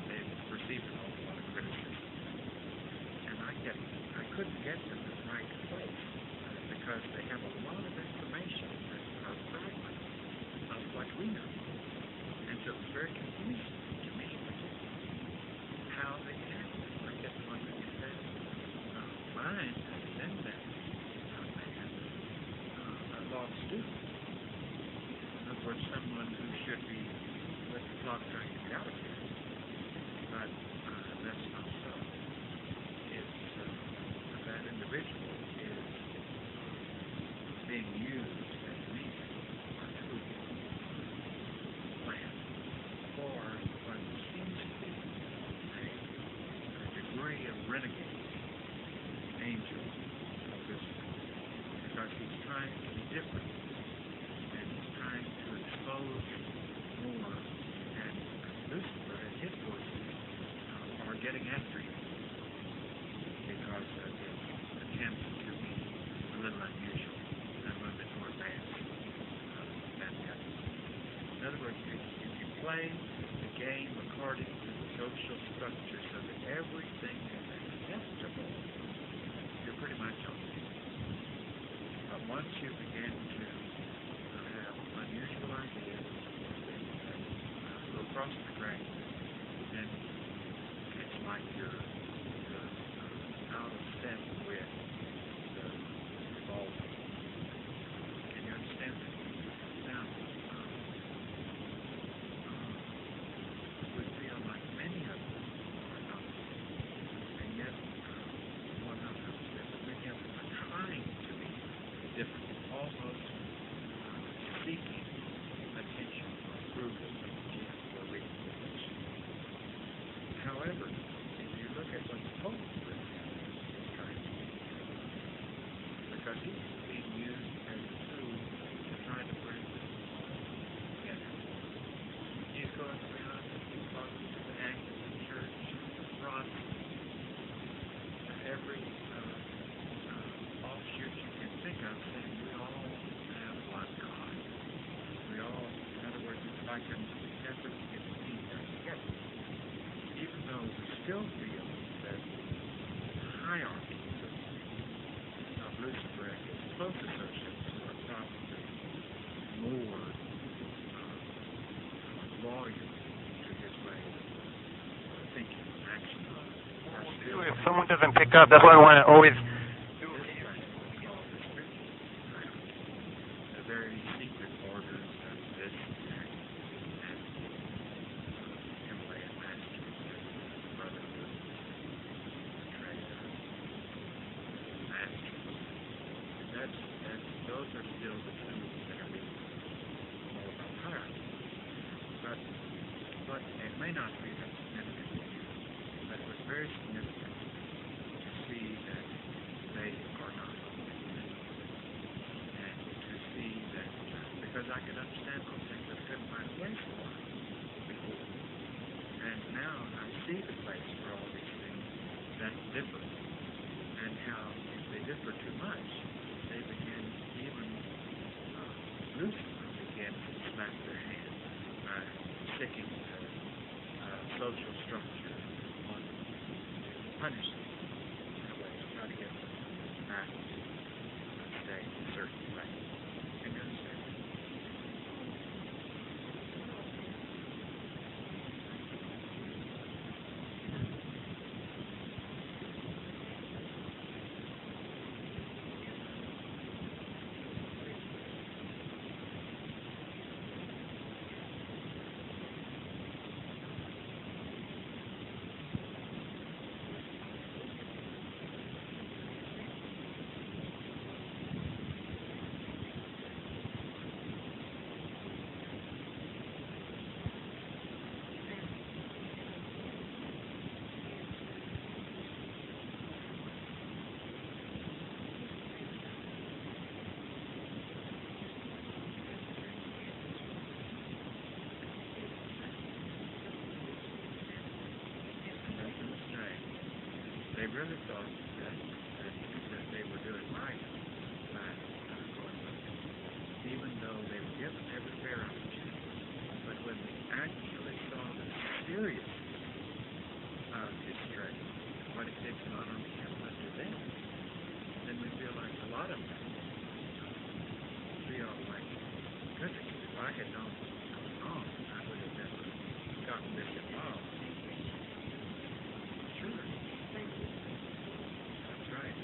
They've received an awful lot of criticism. And I couldn't get them in the right place because they have a lot of information that are fragments of what we know. And so it's very confusing to me, particularly, how they can. I get one that says, mine has been that law student. In other words, someone who should be with the clock trying to get out of here. But that's not so. It's that individual is being used as a means or tool plan for what seems to be a degree of renegade angel of Lucifer. Because he's trying to be different, and he's trying to expose more, and Lucifer and his forces are getting after him because of his attempt to be a little unusual and a little bit more advanced than the others. In other words, if you play the game according to the social structure so that everything is acceptable, you're pretty much on the once you begin to have unusual ideas that go across the grain, then it's like you're out of step with the evolving. Can you understand that? Now, we feel like many of them are not, and yet, well, not upset, but many of them are trying to be different, almost seeking attention or approval or recognition. However, if you look at what the Pope is trying to do, because he's being used as a tool to try to bring people together. He's going around and he's talking to the Anglican Church, Protestant, every offshoot you can think of, saying we all have one God. We all, in other words, it's like an effort to get the kingdom together. Even though we still feel that the hierarchy of Lucifer and his close associates are probably more loyal to his way of thinking and action. If someone doesn't pick up, that's why I want to always very secret orders of this and Himalayan masters and brotherhood, masters. Those are still the tools that are being more about hierarchy. But it may not be that significant to you, but it was very significant to see that they are not. And to see that, because I could understand those things, but I couldn't find a place for them before. And now I see the place for all these things that differ, and how if they differ too much, they begin even Lucifer begin to slap their hand by sticking to social structure on to punish them in a way, try to get them back to stay a certain way. Can you understand? They really thought that they were doing right by going with it, even though they were given every fair opportunity. But when we actually saw the seriousness of his strength, what it did not only him but to them, then we feel like a lot of them feel like, goodness, if I had known what was going on, I would have never gotten this involved. Sure. That's right.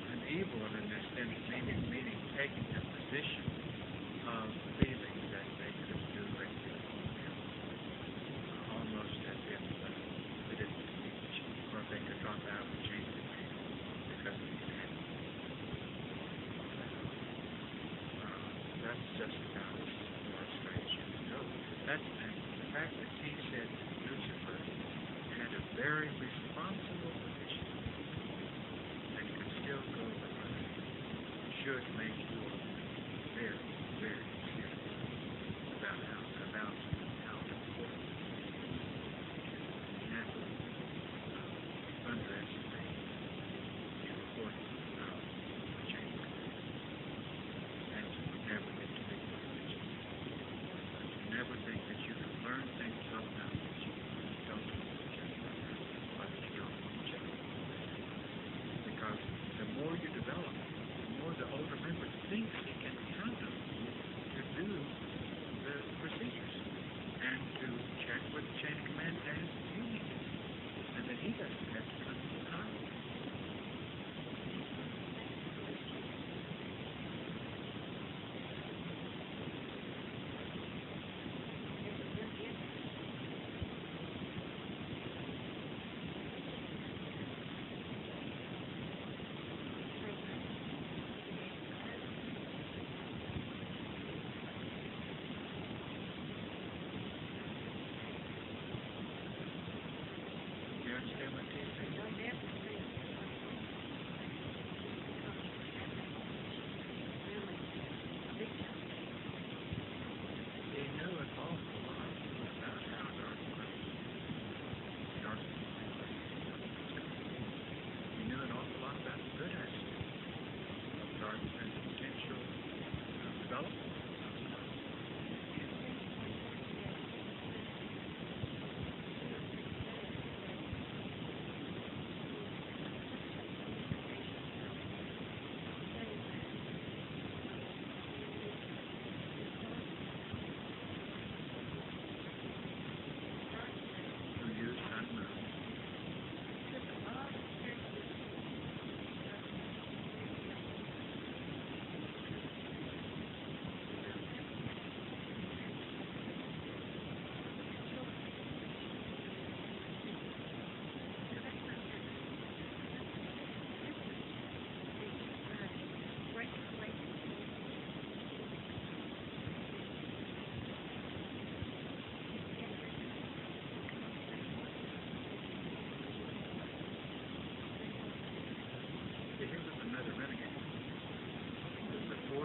And evil in this sense, meaning taking a position of feeling that they could do a great deal for him, almost as if they didn't teach, or they could drop out and change the name because of the name. That's just about as far as strange as it goes. That's the fact that he said Lucifer had a very responsible position and could still go with it should make you very, very serious about how important never underestimate the importance of power change, and to never get to be religious. Never think that you can learn things well enough that you don't want to check them out, or that you don't want to check them out. Because the more you develop, the more the older members think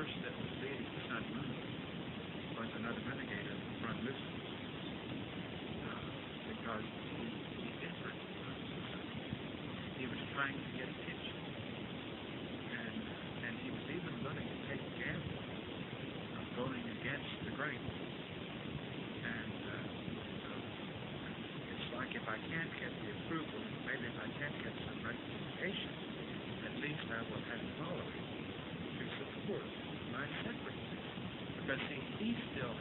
horse that was leading Sun Moon was another renegade of Ron Lucifer, because he differed from Sun. He was trying to get attention, and he was even willing to take a gamble of going against the grain. And so it's like, if I can't get the approval, maybe if I can't get some representation, at least I will have a following to support my separateness. Because see, each of them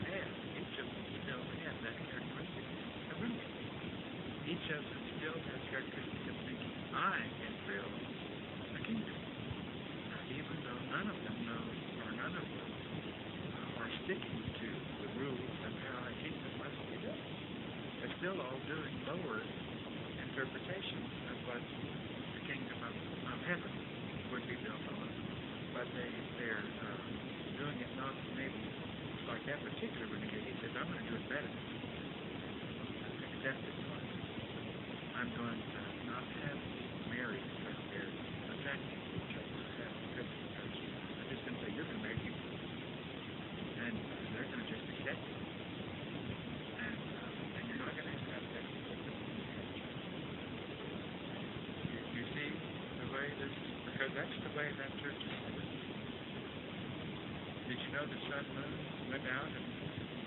still have that characteristic of renegade. Each of them still has characteristic of thinking, I can build a kingdom. Even though none of them know, or none of them are sticking to the rules of how a kingdom must be built. They're still all doing lower interpretations of what the kingdom of heaven would be built on. But they're doing it not maybe like that particular renegade. He says, I'm going to do it better. Except this one. I'm going to not have married with their attachment to each other. I'm just going to say, you're going to marry you. And they're going to just accept it. And you're not going to have that. You see the way this, because that's the way that church is set up. Did you know the Sun Moon went out and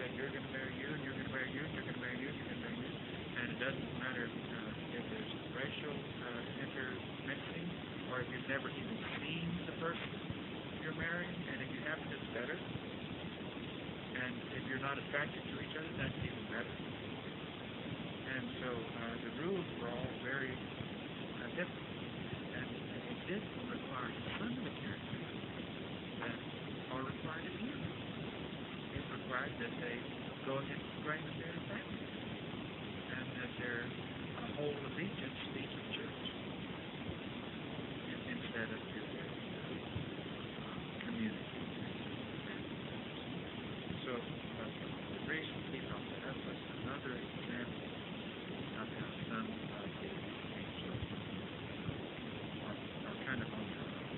said, you're going to marry you, and you're going to marry you, and you're going to marry you, and you're going to marry you? And it doesn't matter if there's racial intermixing, or if you've never even seen the person you're marrying, and if you happen, it's better. And if you're not attracted to each other, that's even better. And so the rules were all very different. And it did require some of the characteristics that are required of you. It required that they go against the grain of their family, and that their whole allegiance be to the church instead of to their community. So the reason he brought that up was another example of how some of the angels are kind of on their own,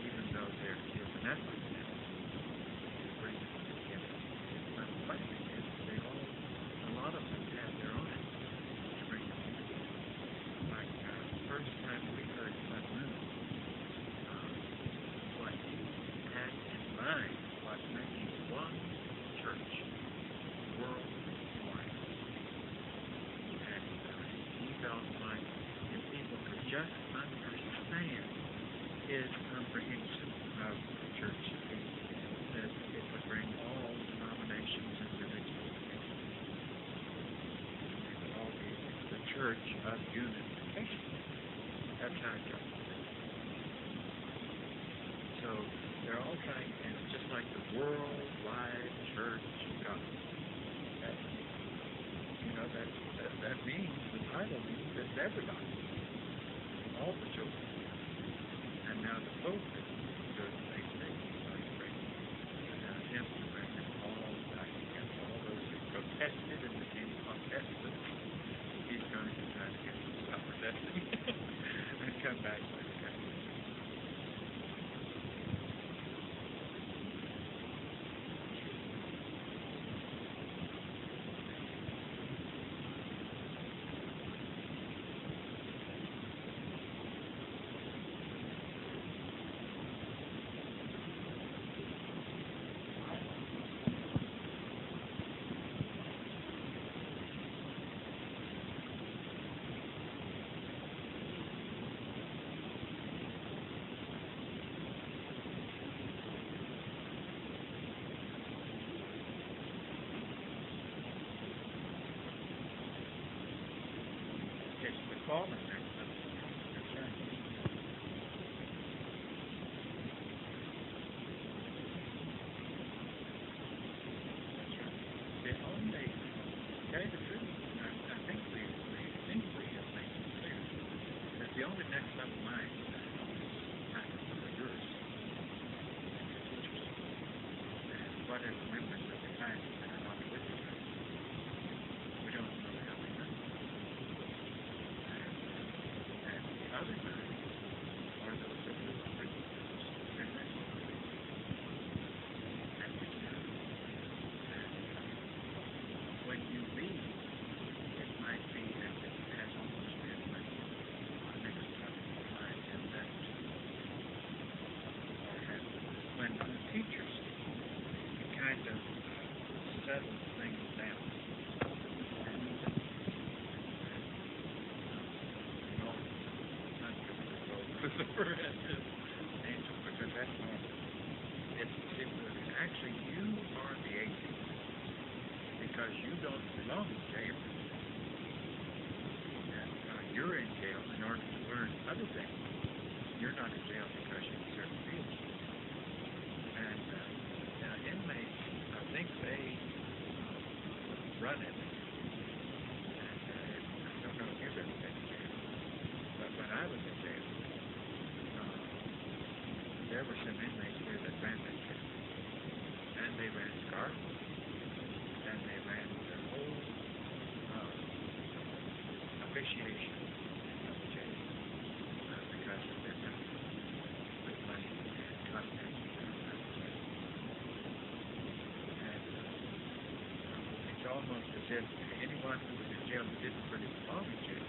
even though there is an effort to bring them together. But the funny thing is, a lot of them have their own efforts to bring them together. Like the first time we heard Sun Moon, what he had in mind was making one church worldwide. And he felt like if people could just understand his comprehension of the church, that it would bring all denominations and religions together. It would all be the church of unification. That's how it got. So they're all trying, and it's just like the worldwide church of God. That means, the title means it's everybody, all the children. And now the Pope is doing the same thing. He's going to bring him to bring them all back together. All those who protested and became Protestants, he's going to try to get them to stop protesting and come back with the Catholic. Fallen there. That's right. The only, to tell you the truth, I think we have made it clear that the only next level mind are yours, the teachers, and whatever members of the class that are not with us. We don't know how we know. Other nine are those that live on principles, and that's what we do. teachers, it kind of settles things down. Because that's normal. Actually, you are the atheist because you don't belong in jail. And, you're in jail in order to learn other things. You're not in jail because you deserve to be in jail. And inmates, I think they run it. And I don't know if you've ever been in jail, but when I was in jail, there were some inmates there that ran that jail. And they ran Scarlet, and they ran the whole officiation of the jail because of their money, with money and contacts. And it's almost as if anyone who was in jail who didn't really belong in jail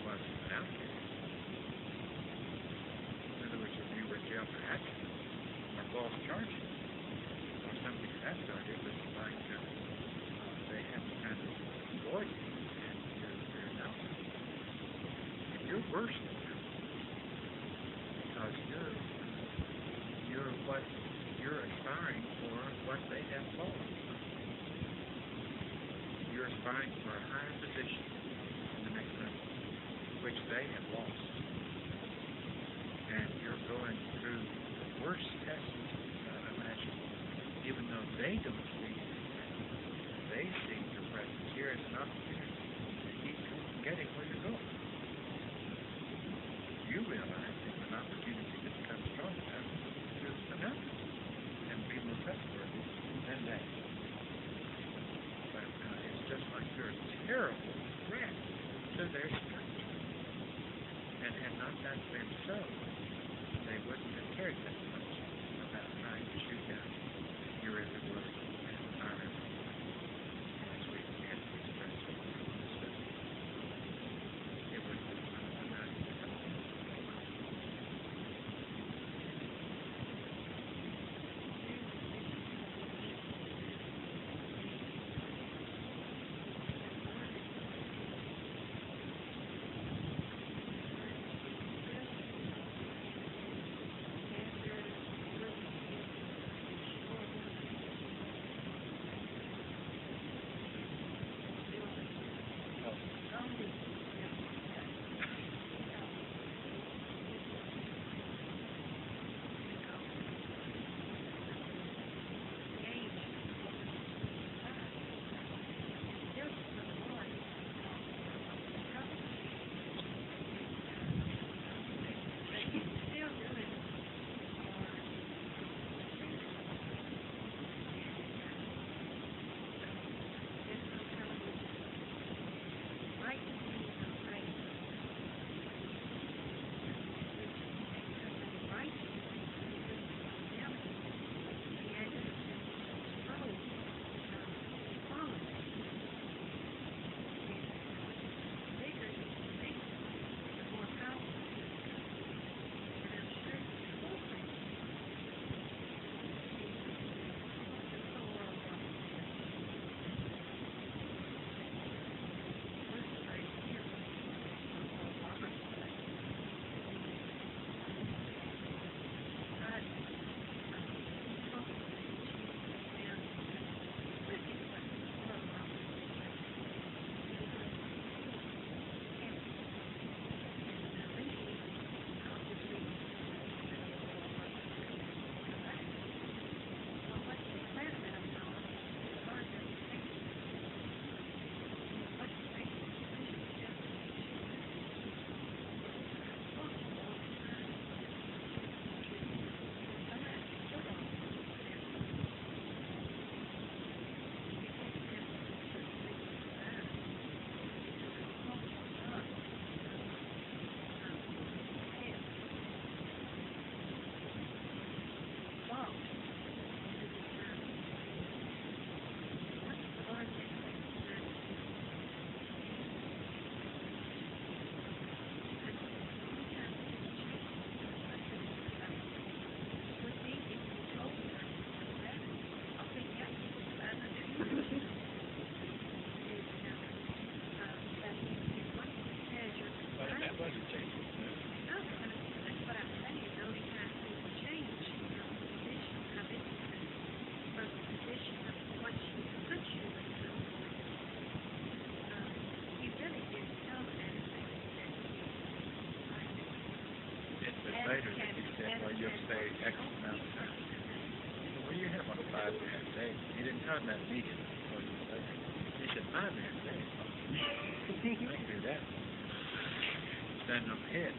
was an outcast. In other words, if you were in jail for accident or false charges, something of that sort, it was like they have to kind of avoid you, and you're an outcast. And you're worse than them because you're what you're aspiring for, what they have lost. You're aspiring for a higher position in the next level, which they have lost. And you're going through the worst tests imaginable. Even though they don't see it, they see your presence here as an opportunity to keep getting where you're going. You realize it's an opportunity to become strong enough to announce it and be more trustworthy than they. But it's just like you're a terrible threat to their structure. And had not that been so, they wouldn't have cared that much about trying to shoot down your every word and our every word, as we can express it. later that he said, well, you'll stay X amount of time. Well, you have on a 5.5 days. He didn't tell him that immediately before you said it. He said 5.5 days. I can do that. Stand on the head.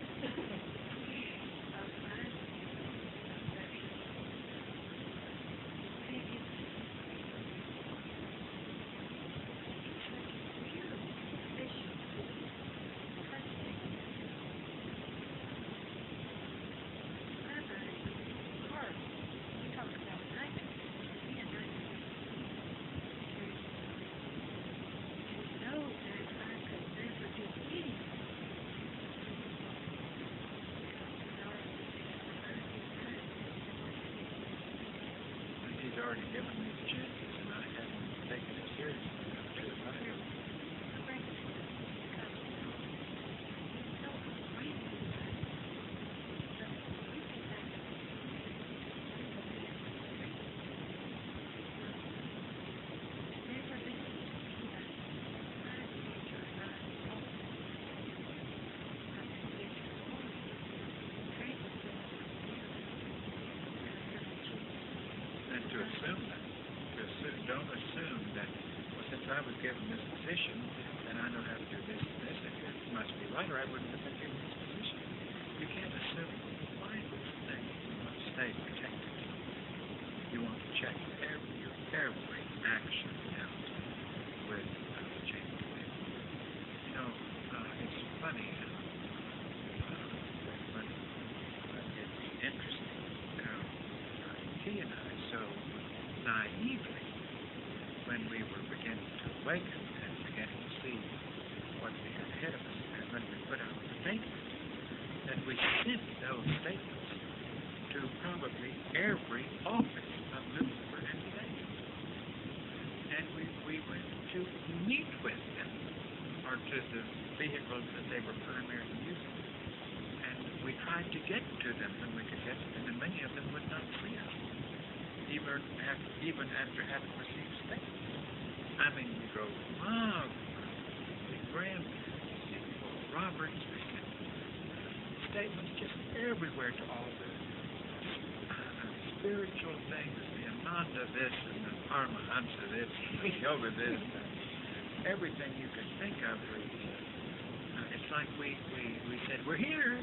He's already given me the chances, and I haven't taken it seriously enough to admire him. And to assume that, don't assume that, well, since I was given this position, then I know how to do this and this, and it must be right, or I wouldn't have been given this position. You can't assume mindless things. You want to stay protected. You want to check your every action out with the chain of command. You know, it's funny when it's interesting how he and I so naively, when we were beginning to awaken and beginning to see what we had ahead of us, and when we put out the statement, that we sent those statements to probably every office of Lucifer and Satan. And we went to meet with them, or to the vehicles that they were primarily using. And we tried to get to them when we could get to them, and many of them would not see us, even after having received statements. I mean, we drove miles, the Graham, Roberts, we sent statements just everywhere to all the spiritual things, the Ananda this and the Paramahansa this and the Yoga this, and everything you can think of. It's like we said, we're here,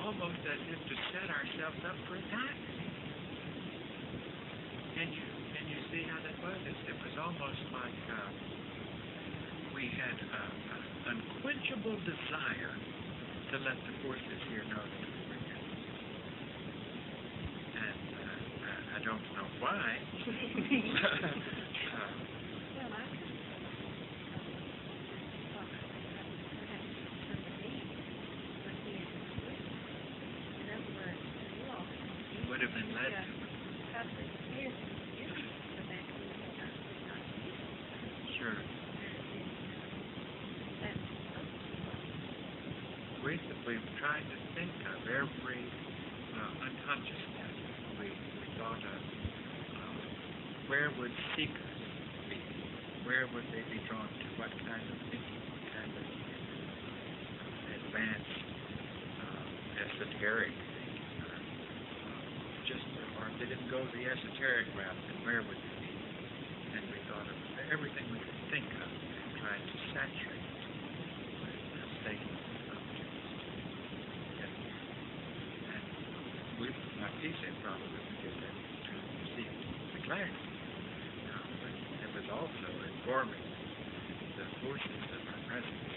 almost as if to set ourselves up for attack. Can you see how that was? It was almost like we had an unquenchable desire to let the forces here know that we were here. And I don't know why. Would have been led to. Sure. We've tried to think of every unconsciousness. We thought of where would seekers be? Where would they be drawn to? What kind of thinking? What kind of advanced, esoteric thinking? Or if they didn't go the esoteric route, then where would they be? And we thought of everything we could think of and tried to saturate it with statements and objects. And like he said, probably we did that to receive the clarity. But it was also informing the forces of our presence,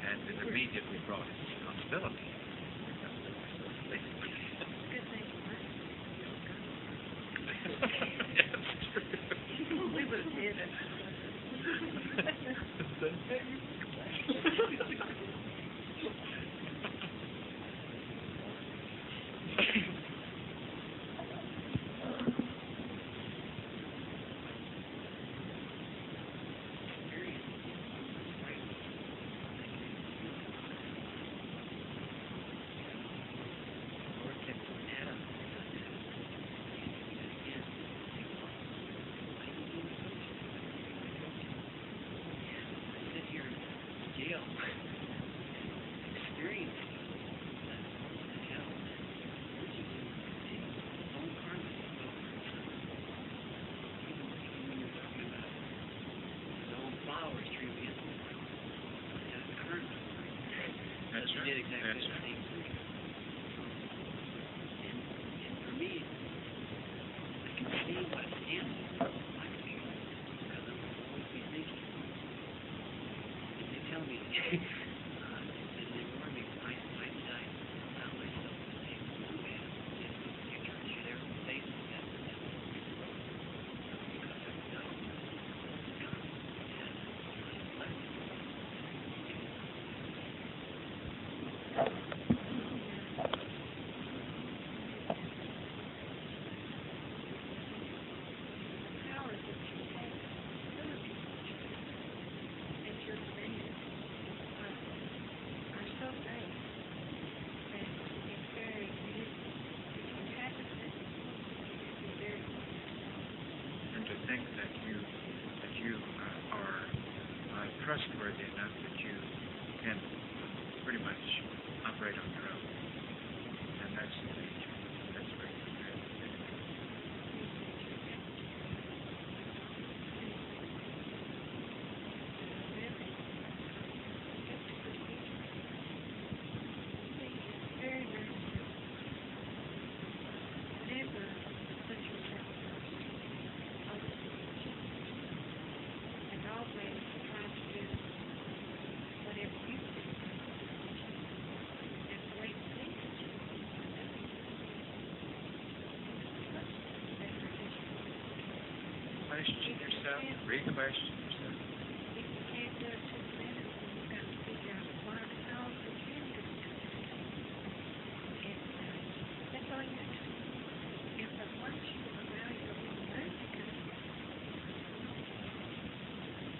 and it immediately brought its responsibility because we were so asleep. Good thing you weren't. Yes, true. We would have did it. know what it is. I feel because I'm always be thinking. If they tell me, and they warn me, I allow myself to take the blue man. You try to shoot every face and that. Because I've done it. Powers that you take, abilities that you take, and your demands are so great that it's very, if you haven't been, it's very And to think that you are trustworthy enough that you can pretty much operate on your own. And that's very very, very simple. Never put yourself first. Always put yourself first. And always try to do whatever you think and the way you think that you question yourself, re-question yourself. if you can't do it to the minute, then you've got to figure out why the hell you can do it to the minute. And that's all you have to do. And but once you allow your own mind to come in,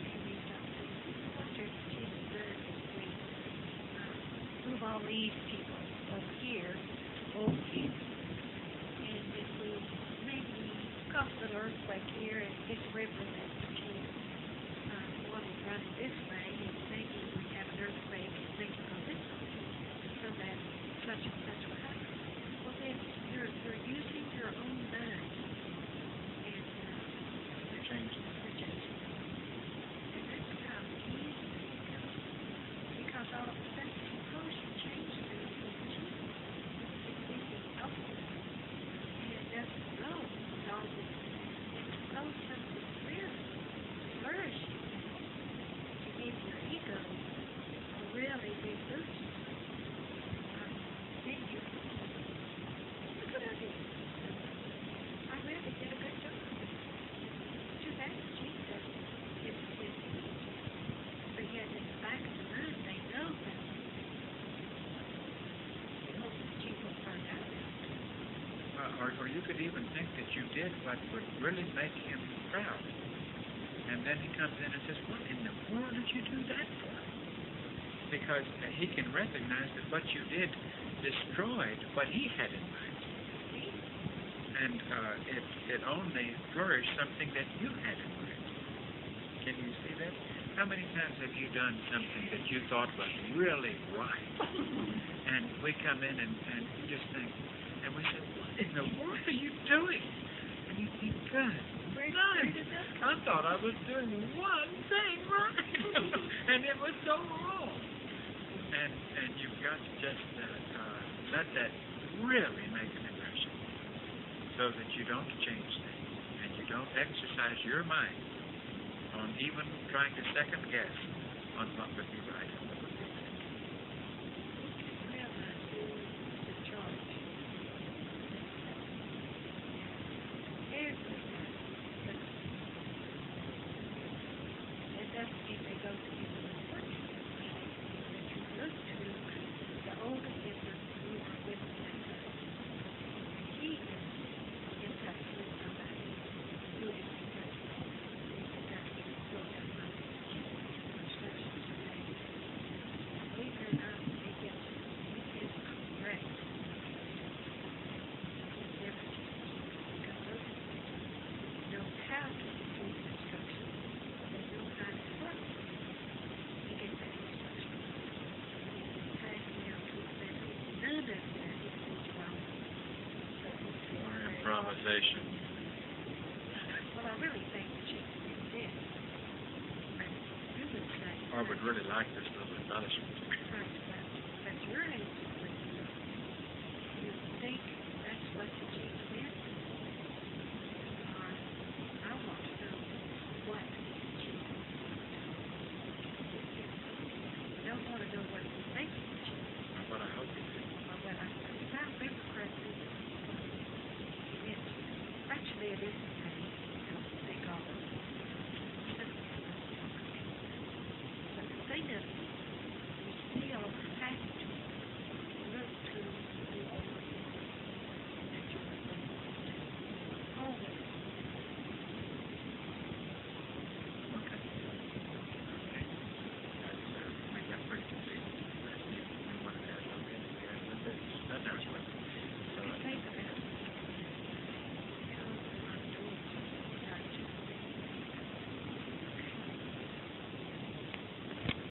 and you start thinking, after Jesus said, we move all these people over here, and if we maybe cause a little earthquake here, and this river that you want to run this way, and maybe we have an earthquake, and things go this way, so that such and such will happen. Well, then you're using your own mind, and You're changing. you're changing it. And that's how easy it becomes. Because all of a sudden, suppose you change things with Jesus. It's easy to help you. And it doesn't know all this. And suppose something really flourishing to give your ego a really big boost. Then you look what I did. I really did a good job. Too bad Jesus didn't see it. But yet in the back of the mind, they know that. They hope that you will find out. Or you could even think that you did what would really make him proud. And then he comes in and says, what in the world did you do that for? Because he can recognize that what you did destroyed what he had in mind. And it only flourished something that you had in mind. Can you see that? How many times have you done something that you thought was really right? And we come in and you just think, and we say, what in the world are you doing? And you think, God, I thought I was doing one thing right. And it was so wrong. And you've got to just let that really make an impression so that you don't change things and you don't exercise your mind on even trying to second guess on what would be right and what would be wrong. Realize who is in charge. Everything. It doesn't mean they go to you in the first place. You look to the older difference who are with him. He is in touch with somebody who is in touch with him. That will tell my instructions are made. Believe it or not, it is correct. It's never changed. Because those people know how to receive instruction. They know how to work to get that instruction. It's passed down to them. None of that is wrong. Or improvisation. Well, I really think that you can do this. You would say. Or would really like this little embellishment. Right, but your answer would be, you think that's what the chief meant? Or it is